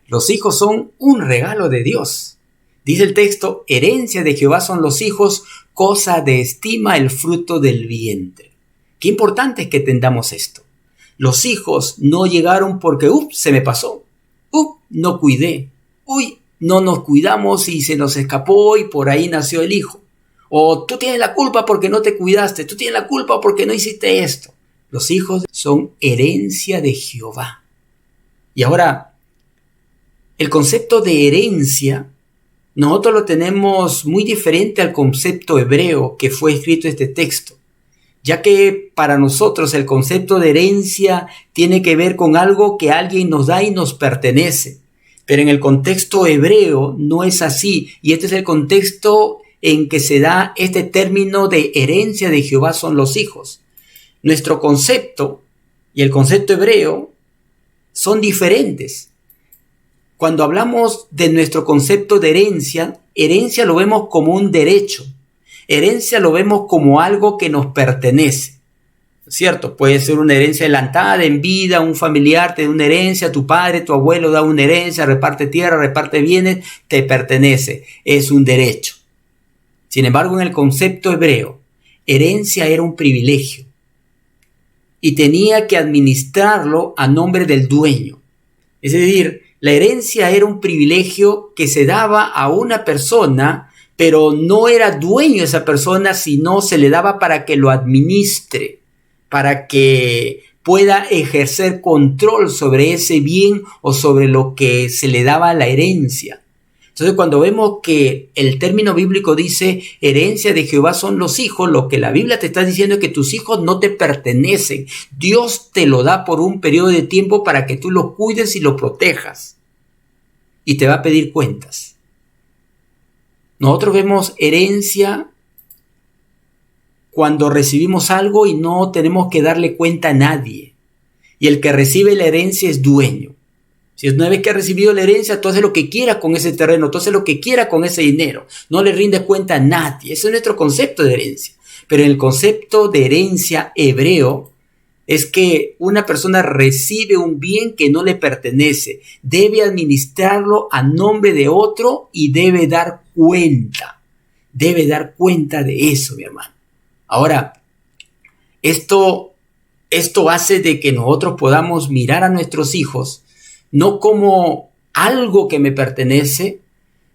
Los hijos son un regalo de Dios. Dice el texto, herencia de Jehová son los hijos, cosa de estima el fruto del vientre. Qué importante es que entendamos esto. Los hijos no llegaron porque, se me pasó. No cuidé. No nos cuidamos y se nos escapó y por ahí nació el hijo. O tú tienes la culpa porque no te cuidaste. Tú tienes la culpa porque no hiciste esto. Los hijos son herencia de Jehová. Y ahora, el concepto de herencia, nosotros lo tenemos muy diferente al concepto hebreo que fue escrito este texto, ya que para nosotros el concepto de herencia tiene que ver con algo que alguien nos da y nos pertenece. Pero en el contexto hebreo no es así, y este es el contexto en que se da este término de herencia de Jehová son los hijos. Nuestro concepto y el concepto hebreo son diferentes. Cuando hablamos de nuestro concepto de herencia, herencia lo vemos como un derecho. Herencia lo vemos como algo que nos pertenece. ¿Cierto? Puede ser una herencia adelantada en vida, un familiar te da una herencia, tu padre, tu abuelo da una herencia, reparte tierra, reparte bienes, te pertenece, es un derecho. Sin embargo, en el concepto hebreo, herencia era un privilegio y tenía que administrarlo a nombre del dueño. Es decir, la herencia era un privilegio que se daba a una persona, pero no era dueño de esa persona, sino se le daba para que lo administre, para que pueda ejercer control sobre ese bien o sobre lo que se le daba a la herencia. Entonces, cuando vemos que el término bíblico dice herencia de Jehová son los hijos, lo que la Biblia te está diciendo es que tus hijos no te pertenecen. Dios te lo da por un periodo de tiempo para que tú los cuides y los protejas. Y te va a pedir cuentas. Nosotros vemos herencia cuando recibimos algo y no tenemos que darle cuenta a nadie. Y el que recibe la herencia es dueño. Si una vez que has recibido la herencia, tú haces lo que quieras con ese terreno, tú haces lo que quieras con ese dinero. No le rindes cuenta a nadie. Ese es nuestro concepto de herencia. Pero en el concepto de herencia hebreo es que una persona recibe un bien que no le pertenece. Debe administrarlo a nombre de otro y debe dar cuenta. Debe dar cuenta de eso, mi hermano. Ahora, esto hace de que nosotros podamos mirar a nuestros hijos no como algo que me pertenece,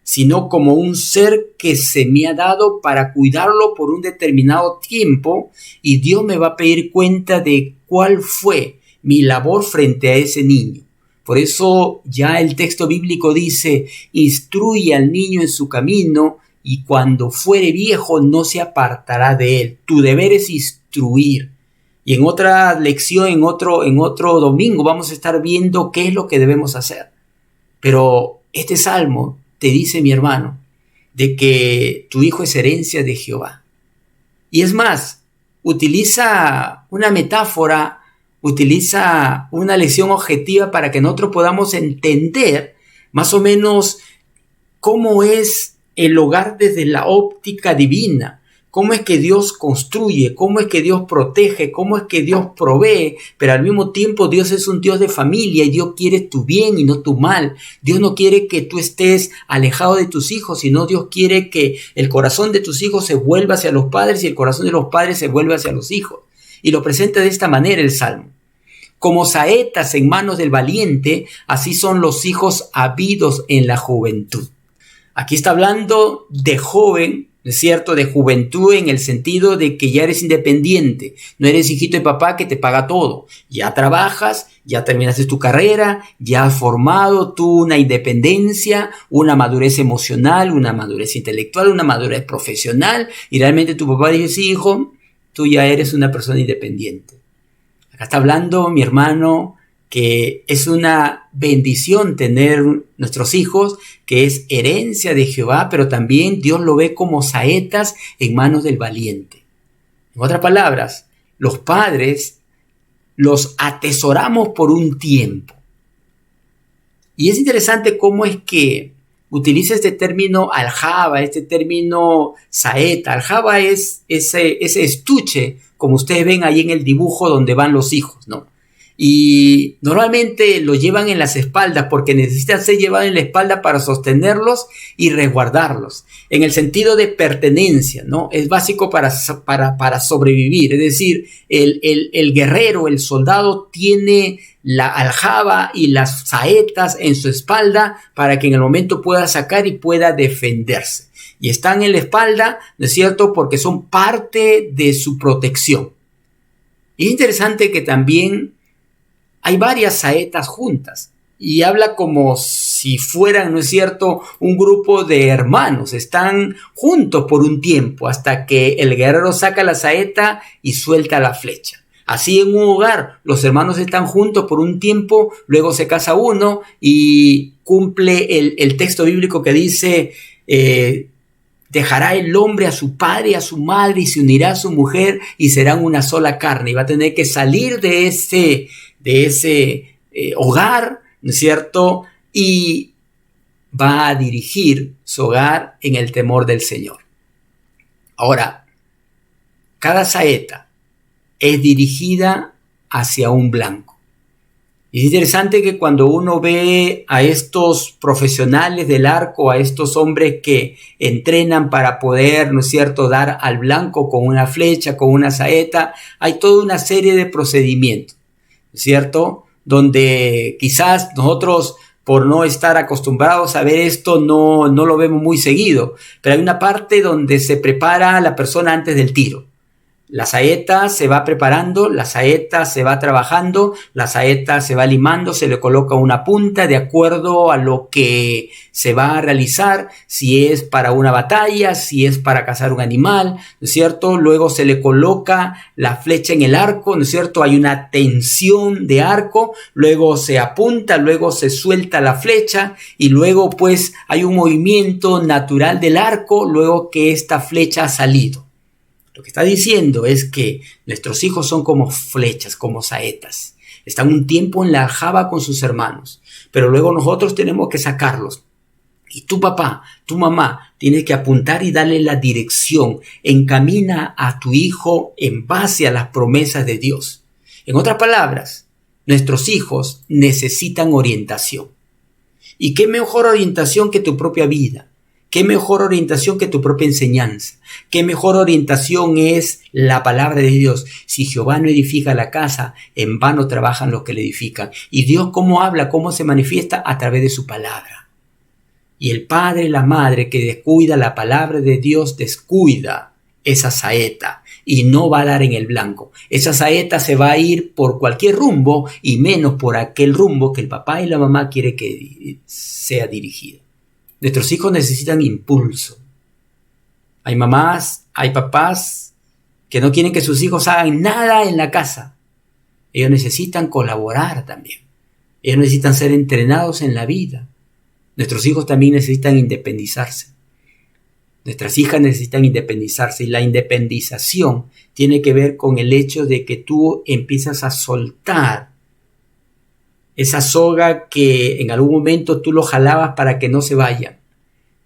sino como un ser que se me ha dado para cuidarlo por un determinado tiempo, y Dios me va a pedir cuenta de cuál fue mi labor frente a ese niño. Por eso ya el texto bíblico dice, instruye al niño en su camino, y cuando fuere viejo no se apartará de él. Tu deber es instruir. Y en otra lección, en otro domingo, vamos a estar viendo qué es lo que debemos hacer. Pero este salmo te dice, mi hermano, de que tu hijo es herencia de Jehová. Y es más, utiliza una metáfora, utiliza una lección objetiva para que nosotros podamos entender más o menos cómo es el hogar desde la óptica divina. Cómo es que Dios construye, cómo es que Dios protege, cómo es que Dios provee, pero al mismo tiempo Dios es un Dios de familia y Dios quiere tu bien y no tu mal. Dios no quiere que tú estés alejado de tus hijos, sino Dios quiere que el corazón de tus hijos se vuelva hacia los padres y el corazón de los padres se vuelva hacia los hijos. Y lo presenta de esta manera el Salmo. Como saetas en manos del valiente, así son los hijos habidos en la juventud. Aquí está hablando de joven, ¿es cierto? De juventud en el sentido de que ya eres independiente. No eres hijito de papá que te paga todo. Ya trabajas, ya terminaste tu carrera, ya has formado tú una independencia, una madurez emocional, una madurez intelectual, una madurez profesional. Y realmente tu papá dice, sí, hijo, tú ya eres una persona independiente. Acá está hablando mi hermano que es una bendición tener nuestros hijos, que es herencia de Jehová, pero también Dios lo ve como saetas en manos del valiente. En otras palabras, los padres los atesoramos por un tiempo. Y es interesante cómo es que utiliza este término aljaba, este término saeta. Aljaba es ese estuche, como ustedes ven ahí en el dibujo donde van los hijos, ¿no? Y normalmente lo llevan en las espaldas porque necesitan ser llevados en la espalda para sostenerlos y resguardarlos. En el sentido de pertenencia, ¿no? Es básico para sobrevivir. Es decir, el guerrero, el soldado tiene la aljaba y las saetas en su espalda para que en el momento pueda sacar y pueda defenderse. Y están en la espalda, ¿no es cierto?, porque son parte de su protección. Y es interesante que también hay varias saetas juntas y habla como si fueran, ¿no es cierto?, un grupo de hermanos. Están juntos por un tiempo hasta que el guerrero saca la saeta y suelta la flecha. Así en un hogar, los hermanos están juntos por un tiempo, luego se casa uno y cumple el texto bíblico que dice, dejará el hombre a su padre y a su madre y se unirá a su mujer y serán una sola carne. Y va a tener que salir de ese hogar, ¿no es cierto? Y va a dirigir su hogar en el temor del Señor. Ahora, cada saeta es dirigida hacia un blanco. Y es interesante que cuando uno ve a estos profesionales del arco, a estos hombres que entrenan para poder, ¿no es cierto?, dar al blanco con una flecha, con una saeta, hay toda una serie de procedimientos, ¿no es cierto?, donde quizás nosotros, por no estar acostumbrados a ver esto, no lo vemos muy seguido, pero hay una parte donde se prepara a la persona antes del tiro. La saeta se va preparando, la saeta se va trabajando, la saeta se va limando, se le coloca una punta de acuerdo a lo que se va a realizar, si es para una batalla, si es para cazar un animal, ¿no es cierto? Luego se le coloca la flecha en el arco, ¿no es cierto? Hay una tensión de arco, luego se apunta, luego se suelta la flecha y luego pues hay un movimiento natural del arco luego que esta flecha ha salido. Lo que está diciendo es que nuestros hijos son como flechas, como saetas. Están un tiempo en la aljaba con sus hermanos, pero luego nosotros tenemos que sacarlos. Y tu papá, tu mamá, tienes que apuntar y darle la dirección. Encamina a tu hijo en base a las promesas de Dios. En otras palabras, nuestros hijos necesitan orientación. ¿Y qué mejor orientación que tu propia vida? ¿Qué mejor orientación que tu propia enseñanza? ¿Qué mejor orientación es la palabra de Dios? Si Jehová no edifica la casa, en vano trabajan los que la edifican. Y Dios, ¿cómo habla? ¿Cómo se manifiesta? A través de su palabra. Y el padre y la madre que descuida la palabra de Dios, descuida esa saeta y no va a dar en el blanco. Esa saeta se va a ir por cualquier rumbo y menos por aquel rumbo que el papá y la mamá quieren que sea dirigido. Nuestros hijos necesitan impulso. Hay mamás, hay papás que no quieren que sus hijos hagan nada en la casa. Ellos necesitan colaborar también. Ellos necesitan ser entrenados en la vida. Nuestros hijos también necesitan independizarse. Nuestras hijas necesitan independizarse y la independización tiene que ver con el hecho de que tú empiezas a soltar esa soga que en algún momento tú lo jalabas para que no se vayan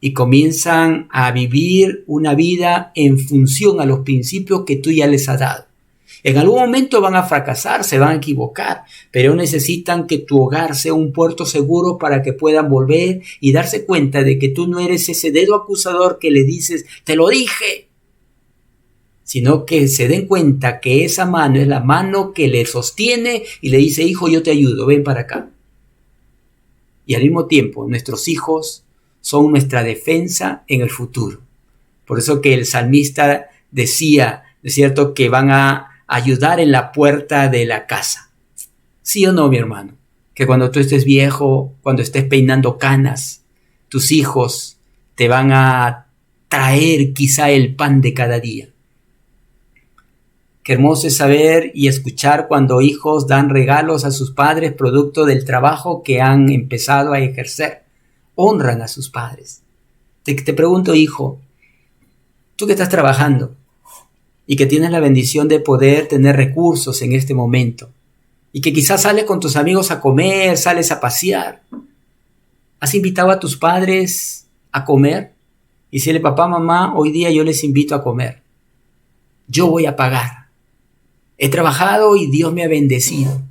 y comienzan a vivir una vida en función a los principios que tú ya les has dado. En algún momento van a fracasar, se van a equivocar, pero necesitan que tu hogar sea un puerto seguro para que puedan volver y darse cuenta de que tú no eres ese dedo acusador que le dices, te lo dije, sino que se den cuenta que esa mano es la mano que le sostiene y le dice, hijo, yo te ayudo, ven para acá. Y al mismo tiempo, nuestros hijos son nuestra defensa en el futuro. Por eso que el salmista decía, ¿no es cierto?, que van a ayudar en la puerta de la casa. ¿Sí o no, mi hermano? Que cuando tú estés viejo, cuando estés peinando canas, tus hijos te van a traer quizá el pan de cada día. Qué hermoso es saber y escuchar cuando hijos dan regalos a sus padres producto del trabajo que han empezado a ejercer. Honran a sus padres. Te pregunto, hijo, tú que estás trabajando y que tienes la bendición de poder tener recursos en este momento y que quizás sales con tus amigos a comer, sales a pasear, ¿has invitado a tus padres a comer? Y decirle, papá, mamá, hoy día yo les invito a comer. Yo voy a pagar. He trabajado y Dios me ha bendecido.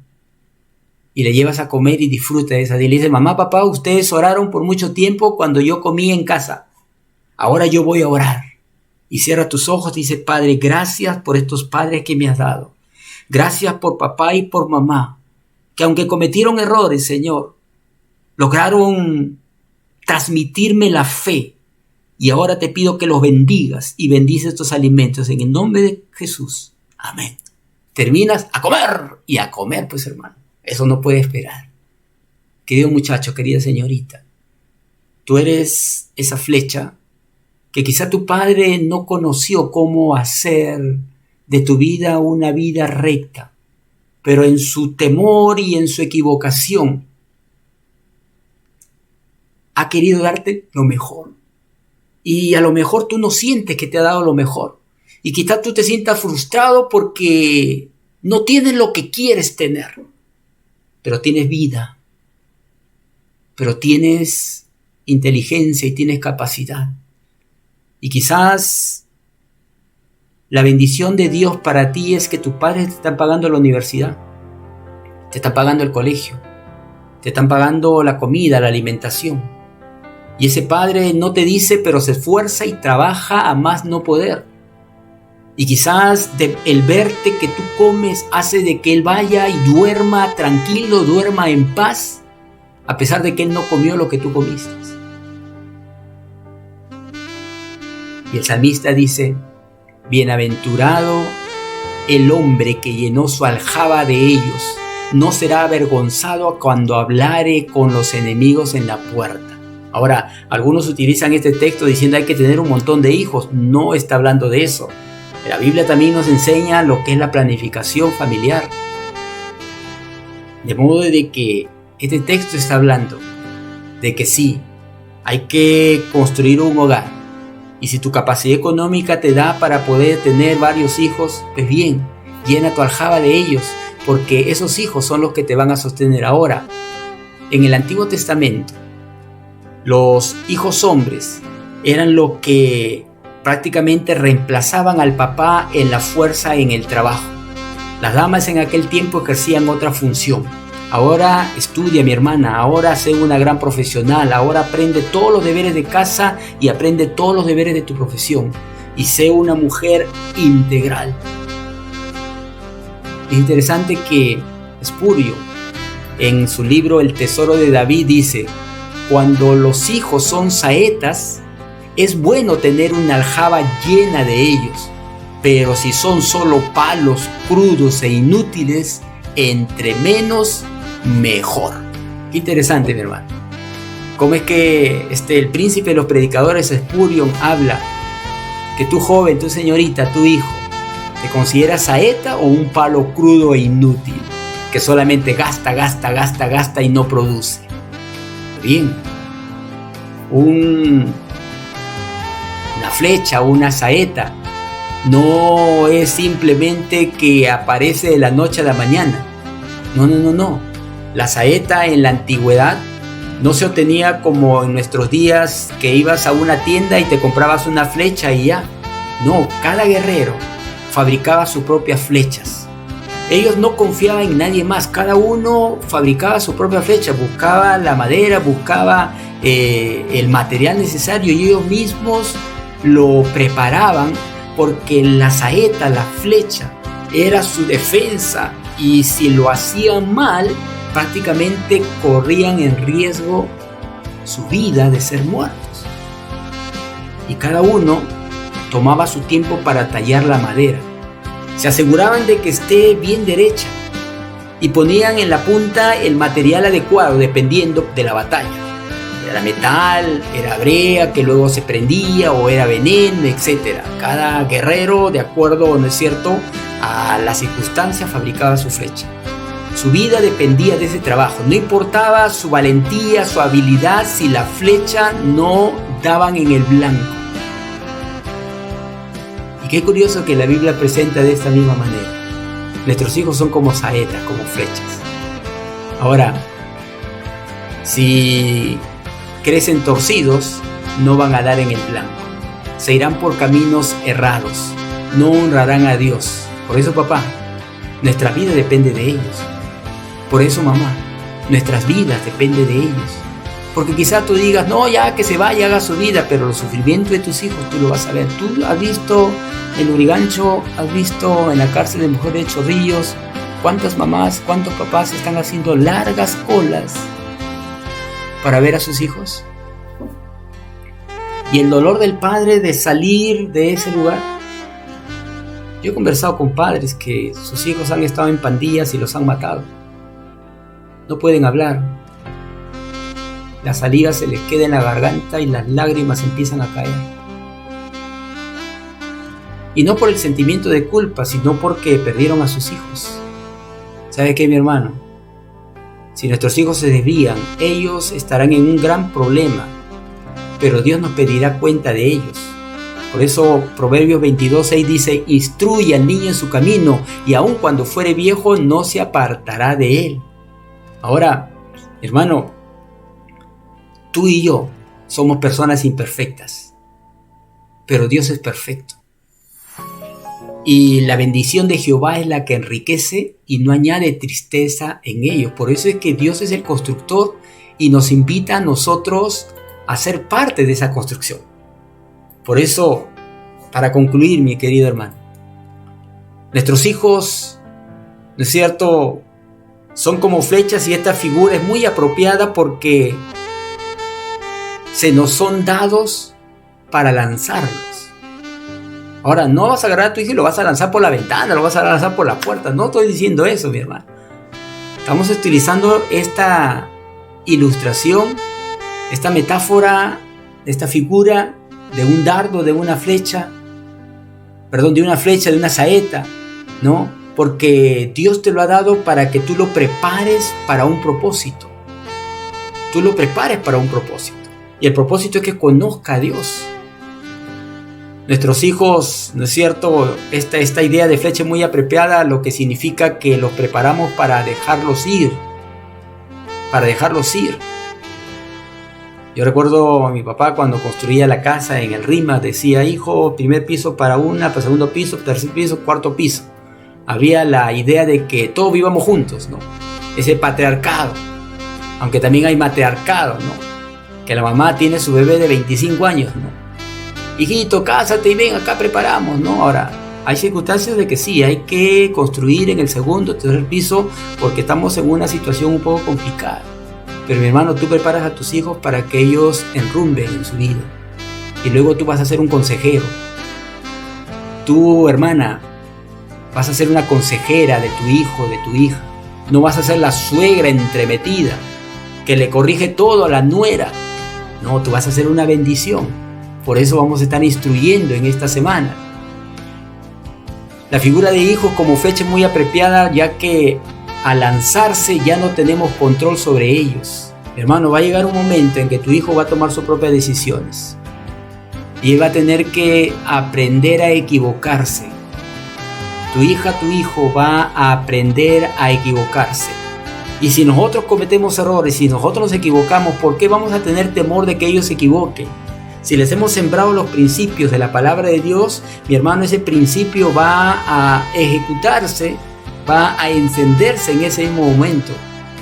y le llevas a comer y disfruta de esa día. Y le dices, mamá, papá, ustedes oraron por mucho tiempo cuando yo comí en casa. Ahora yo voy a orar. Y cierra tus ojos y dice, Padre, gracias por estos padres que me has dado. Gracias por papá y por mamá, que aunque cometieron errores, Señor, lograron transmitirme la fe. Y ahora te pido que los bendigas y bendice estos alimentos en el nombre de Jesús. Amén. Terminas a comer y a comer, pues hermano. Eso no puede esperar. Querido muchacho, querida señorita, tú eres esa flecha que quizá tu padre no conoció cómo hacer de tu vida una vida recta, pero en su temor y en su equivocación ha querido darte lo mejor. Y a lo mejor tú no sientes que te ha dado lo mejor. Y quizás tú te sientas frustrado porque no tienes lo que quieres tener. Pero tienes vida. Pero tienes inteligencia y tienes capacidad. Y quizás la bendición de Dios para ti es que tus padres te están pagando la universidad. Te están pagando el colegio. Te están pagando la comida, la alimentación. Y ese padre no te dice, pero se esfuerza y trabaja a más no poder. Y quizás el verte que tú comes hace de que él vaya y duerma tranquilo, duerma en paz, a pesar de que él no comió lo que tú comiste. Y el salmista dice, bienaventurado el hombre que llenó su aljaba de ellos, no será avergonzado cuando hablare con los enemigos en la puerta. Ahora, algunos utilizan este texto diciendo hay que tener un montón de hijos. No está hablando de eso. La Biblia también nos enseña lo que es la planificación familiar. De modo de que este texto está hablando de que sí, hay que construir un hogar. Y si tu capacidad económica te da para poder tener varios hijos, pues bien, llena tu aljaba de ellos, porque esos hijos son los que te van a sostener. Ahora, en el Antiguo Testamento, los hijos hombres eran los que prácticamente reemplazaban al papá en la fuerza en el trabajo. Las damas en aquel tiempo ejercían otra función. Ahora estudia, mi hermana, ahora sé una gran profesional, ahora aprende todos los deberes de casa y aprende todos los deberes de tu profesión. Y sé una mujer integral. Es interesante que Spurgeon, en su libro El Tesoro de David, dice: cuando los hijos son saetas, es bueno tener una aljaba llena de ellos, pero si son solo palos crudos e inútiles, entre menos, mejor. Qué interesante, mi hermano. ¿Cómo es que el príncipe de los predicadores, Spurgeon, habla que tú joven, tú señorita, tu hijo, ¿te consideras saeta o un palo crudo e inútil que solamente gasta y no produce? Bien, una flecha, una saeta, no es simplemente que aparece de la noche a la mañana. No. La saeta en la antigüedad no se obtenía como en nuestros días, que ibas a una tienda y te comprabas una flecha y ya. No, cada guerrero fabricaba sus propias flechas. Ellos no confiaban en nadie más, cada uno fabricaba su propia flecha, buscaba la madera, buscaba el material necesario y ellos mismos lo preparaban, porque la saeta, la flecha, era su defensa, y si lo hacían mal, prácticamente corrían en riesgo su vida de ser muertos. Y cada uno tomaba su tiempo para tallar la madera. Se aseguraban de que esté bien derecha y ponían en la punta el material adecuado dependiendo de la batalla. Era metal, era brea que luego se prendía, o era veneno, etc. Cada guerrero, de acuerdo, ¿no es cierto?, a las circunstancias, fabricaba su flecha. Su vida dependía de ese trabajo. No importaba su valentía, su habilidad, si la flecha no daban en el blanco. Y qué curioso que la Biblia presenta de esta misma manera. Nuestros hijos son como saetas, como flechas. Ahora, si crecen torcidos, no van a dar en el blanco. Se irán por caminos errados. No honrarán a Dios. Por eso, papá, nuestra vida depende de ellos. Por eso, mamá, Nuestras vidas dependen de ellos. Porque quizá tú digas, no, ya que se vaya, haga su vida, pero el sufrimiento de tus hijos tú lo vas a ver. Tú has visto en Lurigancho, has visto en la cárcel de mujeres de Chorrillos, cuántas mamás, cuántos papás están haciendo largas colas para ver a sus hijos. Y el dolor del padre de salir de ese lugar. Yo he conversado con padres que sus hijos han estado en pandillas y los han matado. No pueden hablar. La saliva se les queda en la garganta y las lágrimas empiezan a caer. Y no por el sentimiento de culpa, sino porque perdieron a sus hijos. ¿Sabe qué, mi hermano? Si nuestros hijos se desvían, ellos estarán en un gran problema, pero Dios nos pedirá cuenta de ellos. Por eso Proverbios 22:6 dice, instruye al niño en su camino, y aun cuando fuere viejo no se apartará de él. Ahora, hermano, tú y yo somos personas imperfectas, pero Dios es perfecto. Y la bendición de Jehová es la que enriquece y no añade tristeza en ellos. Por eso es que Dios es el constructor y nos invita a nosotros a ser parte de esa construcción. Por eso, para concluir, mi querido hermano, nuestros hijos, ¿no es cierto?, son como flechas, y esta figura es muy apropiada porque se nos son dados para lanzarlos. Ahora, no vas a agarrar a tu hijo y lo vas a lanzar por la ventana, lo vas a lanzar por la puerta. No estoy diciendo eso, mi hermano. Estamos utilizando esta ilustración, esta metáfora, esta figura de un dardo, de una flecha, de una saeta, ¿no? Porque Dios te lo ha dado para que tú lo prepares para un propósito. Tú lo prepares para un propósito. Y el propósito es que conozca a Dios. Nuestros hijos, ¿no es cierto? Esta idea de flecha es muy apropiada, lo que significa que los preparamos para dejarlos ir. Para dejarlos ir. Yo recuerdo a mi papá cuando construía la casa en el RIMA, decía, hijo, primer piso para una, para segundo piso, tercer piso, cuarto piso. Había la idea de que todos vivamos juntos, ¿no? Ese patriarcado, aunque también hay matriarcado, ¿no? Que la mamá tiene su bebé de 25 años, ¿no? Hijito, cásate y ven, acá preparamos, ¿no? Ahora, hay circunstancias de que sí, hay que construir en el segundo, tercer piso, porque estamos en una situación un poco complicada. Pero mi hermano, tú preparas a tus hijos para que ellos enrumben en su vida. Y luego tú vas a ser un consejero. Tú, hermana, vas a ser una consejera de tu hijo, de tu hija. No vas a ser la suegra entremetida que le corrige todo a la nuera. No, tú vas a ser una bendición. Por eso vamos a estar instruyendo en esta semana. La figura de hijos como flecha es muy apropiada, ya que al lanzarse ya no tenemos control sobre ellos. Hermano, va a llegar un momento en que tu hijo va a tomar sus propias decisiones. Y él va a tener que aprender a equivocarse. Tu hija, tu hijo va a aprender a equivocarse. Y si nosotros cometemos errores, si nosotros nos equivocamos, ¿por qué vamos a tener temor de que ellos se equivoquen? Si les hemos sembrado los principios de la palabra de Dios, mi hermano, ese principio va a ejecutarse, va a encenderse en ese mismo momento.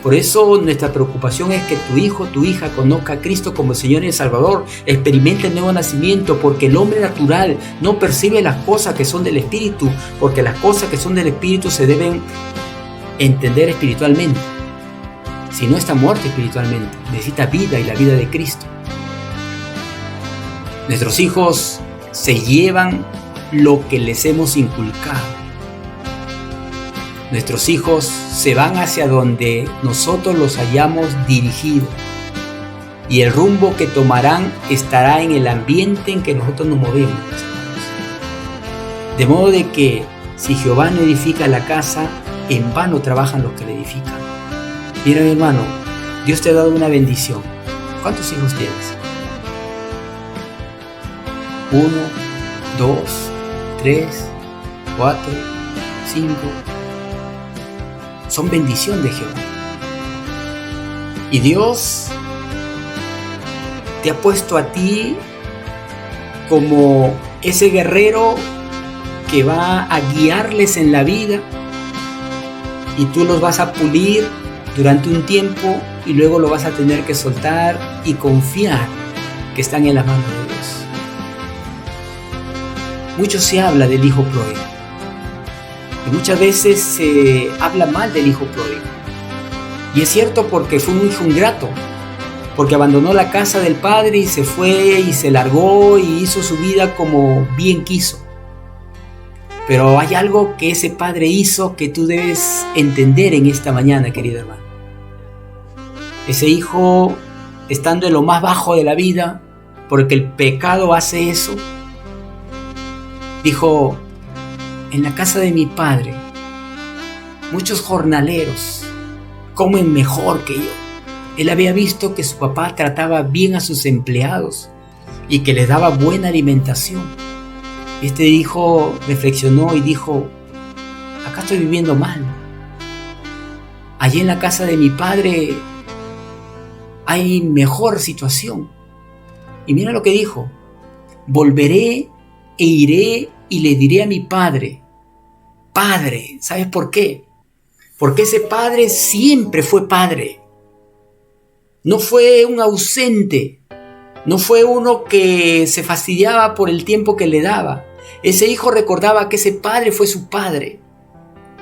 Por eso nuestra preocupación es que tu hijo, tu hija conozca a Cristo como Señor y Salvador, experimente el nuevo nacimiento, porque el hombre natural no percibe las cosas que son del Espíritu, porque las cosas que son del Espíritu se deben entender espiritualmente. Si no, está muerto espiritualmente, necesita vida y la vida de Cristo. Nuestros hijos se llevan lo que les hemos inculcado. Nuestros hijos se van hacia donde nosotros los hayamos dirigido. Y el rumbo que tomarán estará en el ambiente en que nosotros nos movemos. De modo de que si Jehová no edifica la casa, en vano trabajan los que la edifican. Mira, mi hermano, Dios te ha dado una bendición. ¿Cuántos hijos tienes? 1, 2, 3, 4, 5. Son bendición de Jehová. Y Dios te ha puesto a ti como ese guerrero que va a guiarles en la vida, y tú los vas a pulir durante un tiempo y luego lo vas a tener que soltar y confiar que están en las manos de Dios. Mucho se habla del hijo pródigo y muchas veces se habla mal del hijo pródigo. Y es cierto, porque fue un hijo ingrato, porque abandonó la casa del padre y se fue y se largó y hizo su vida como bien quiso. Pero hay algo que ese padre hizo que tú debes entender en esta mañana, querido hermano. Ese hijo, estando en lo más bajo de la vida, porque el pecado hace eso, dijo: en la casa de mi padre muchos jornaleros comen mejor que yo. Él había visto que su papá trataba bien a sus empleados y que les daba buena alimentación. Este hijo reflexionó y dijo: acá estoy viviendo mal. Allí en la casa de mi padre hay mejor situación. Y mira lo que dijo: volveré e iré y le diré a mi padre: Padre. ¿Sabes por qué? Porque ese padre siempre fue padre. No fue un ausente. No fue uno que se fastidiaba por el tiempo que le daba. Ese hijo recordaba que ese padre fue su padre.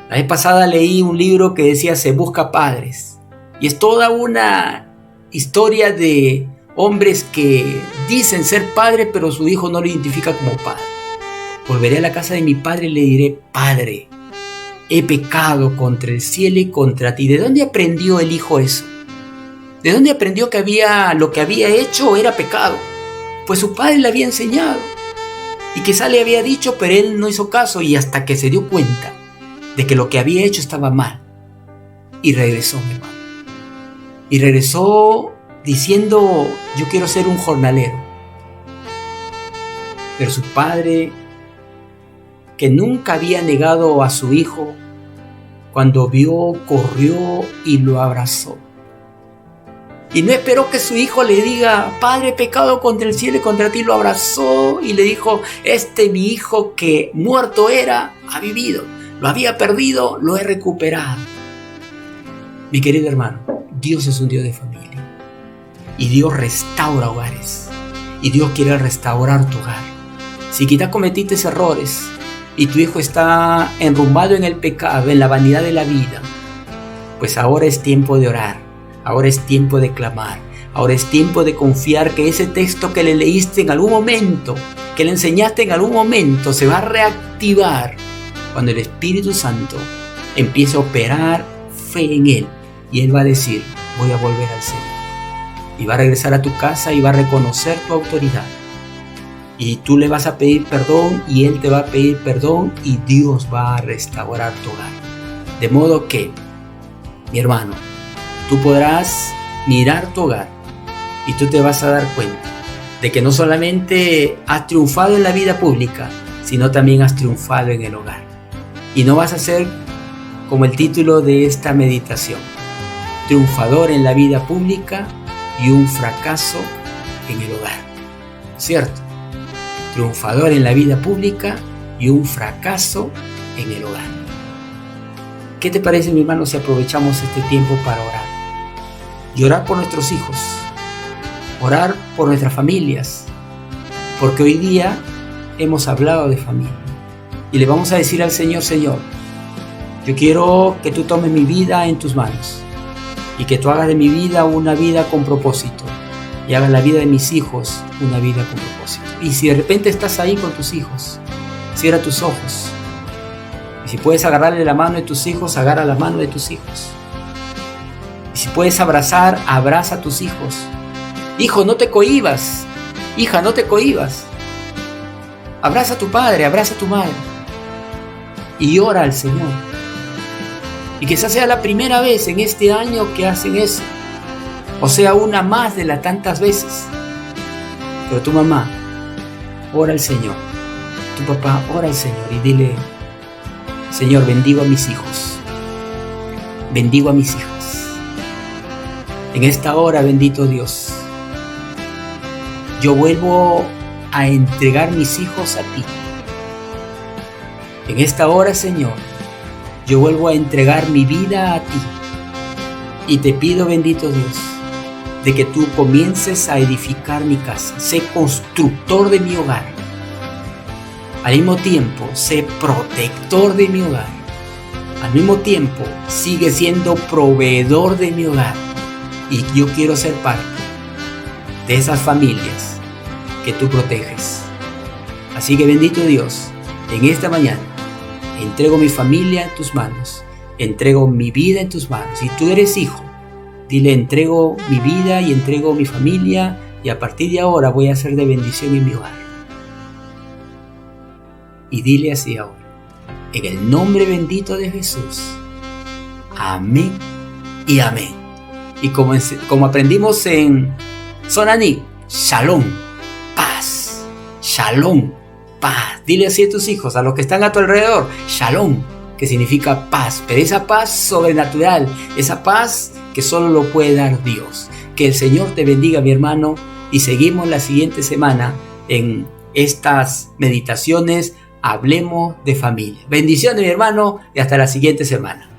La vez pasada leí un libro que decía Se busca padres. Y es toda una historia de hombres que dicen ser padre, pero su hijo no lo identifica como padre. Volveré a la casa de mi padre y le diré: Padre, he pecado contra el cielo y contra ti. ¿De dónde aprendió el hijo eso? ¿De dónde aprendió que lo que había hecho era pecado? Pues su padre le había enseñado. Y quizá le había dicho, pero él no hizo caso, y hasta que se dio cuenta de que lo que había hecho estaba mal. Y regresó, mi hermano. Y regresó diciendo: yo quiero ser un jornalero. Pero su padre, que nunca había negado a su hijo, cuando vio, corrió y lo abrazó. Y no esperó que su hijo le diga: Padre, he pecado contra el cielo y contra ti. Lo abrazó y le dijo: mi hijo que muerto era, ha vivido. Lo había perdido, lo he recuperado. Mi querido hermano, Dios es un Dios de familia. Y Dios restaura hogares. Y Dios quiere restaurar tu hogar. Si quizás cometiste errores y tu hijo está enrumbado en el pecado, en la vanidad de la vida, pues ahora es tiempo de orar. Ahora es tiempo de clamar. Ahora es tiempo de confiar que ese texto que le leíste en algún momento, que le enseñaste en algún momento, se va a reactivar cuando el Espíritu Santo empiece a operar fe en él. Y él va a decir: voy a volver al Señor. Y va a regresar a tu casa y va a reconocer tu autoridad. Y tú le vas a pedir perdón y él te va a pedir perdón y Dios va a restaurar tu hogar. De modo que, mi hermano, tú podrás mirar tu hogar y tú te vas a dar cuenta de que no solamente has triunfado en la vida pública, sino también has triunfado en el hogar. Y no vas a ser como el título de esta meditación: triunfador en la vida pública y un fracaso en el hogar. ¿Cierto? Triunfador en la vida pública y un fracaso en el hogar. ¿Qué te parece, mi hermano, si aprovechamos este tiempo para orar? Y orar por nuestros hijos, orar por nuestras familias, porque hoy día hemos hablado de familia y le vamos a decir al Señor: Señor, yo quiero que tú tomes mi vida en tus manos y que tú hagas de mi vida una vida con propósito y hagas la vida de mis hijos una vida con propósito. Y si de repente estás ahí con tus hijos, cierra tus ojos, y si puedes agarrarle la mano de tus hijos, agarra la mano de tus hijos. Y si puedes abrazar, abraza a tus hijos. Hijo, no te cohibas. Hija, no te cohibas. Abraza a tu padre, abraza a tu madre. Y ora al Señor. Y quizás sea la primera vez en este año que hacen eso. O sea, una más de las tantas veces. Pero tu mamá, ora al Señor. Tu papá, ora al Señor y dile: Señor, bendigo a mis hijos. Bendigo a mis hijos. En esta hora, bendito Dios, yo vuelvo a entregar mis hijos a ti. En esta hora, Señor, yo vuelvo a entregar mi vida a ti. Y te pido, bendito Dios, de que tú comiences a edificar mi casa. Sé constructor de mi hogar. Al mismo tiempo, sé protector de mi hogar. Al mismo tiempo, sigue siendo proveedor de mi hogar. Y yo quiero ser parte de esas familias que tú proteges. Así que, bendito Dios, en esta mañana entrego mi familia en tus manos. Entrego mi vida en tus manos. Si tú eres hijo, dile: entrego mi vida y entrego mi familia, y a partir de ahora voy a ser de bendición en mi hogar. Y dile así ahora: en el nombre bendito de Jesús. Amén y amén. Y como aprendimos en Sonaní, Shalom, paz. Shalom, paz. Dile así a tus hijos, a los que están a tu alrededor: Shalom, que significa paz. Pero esa paz sobrenatural, esa paz que solo lo puede dar Dios. Que el Señor te bendiga, mi hermano, y seguimos la siguiente semana en estas meditaciones. Hablemos de familia. Bendiciones, mi hermano, y hasta la siguiente semana.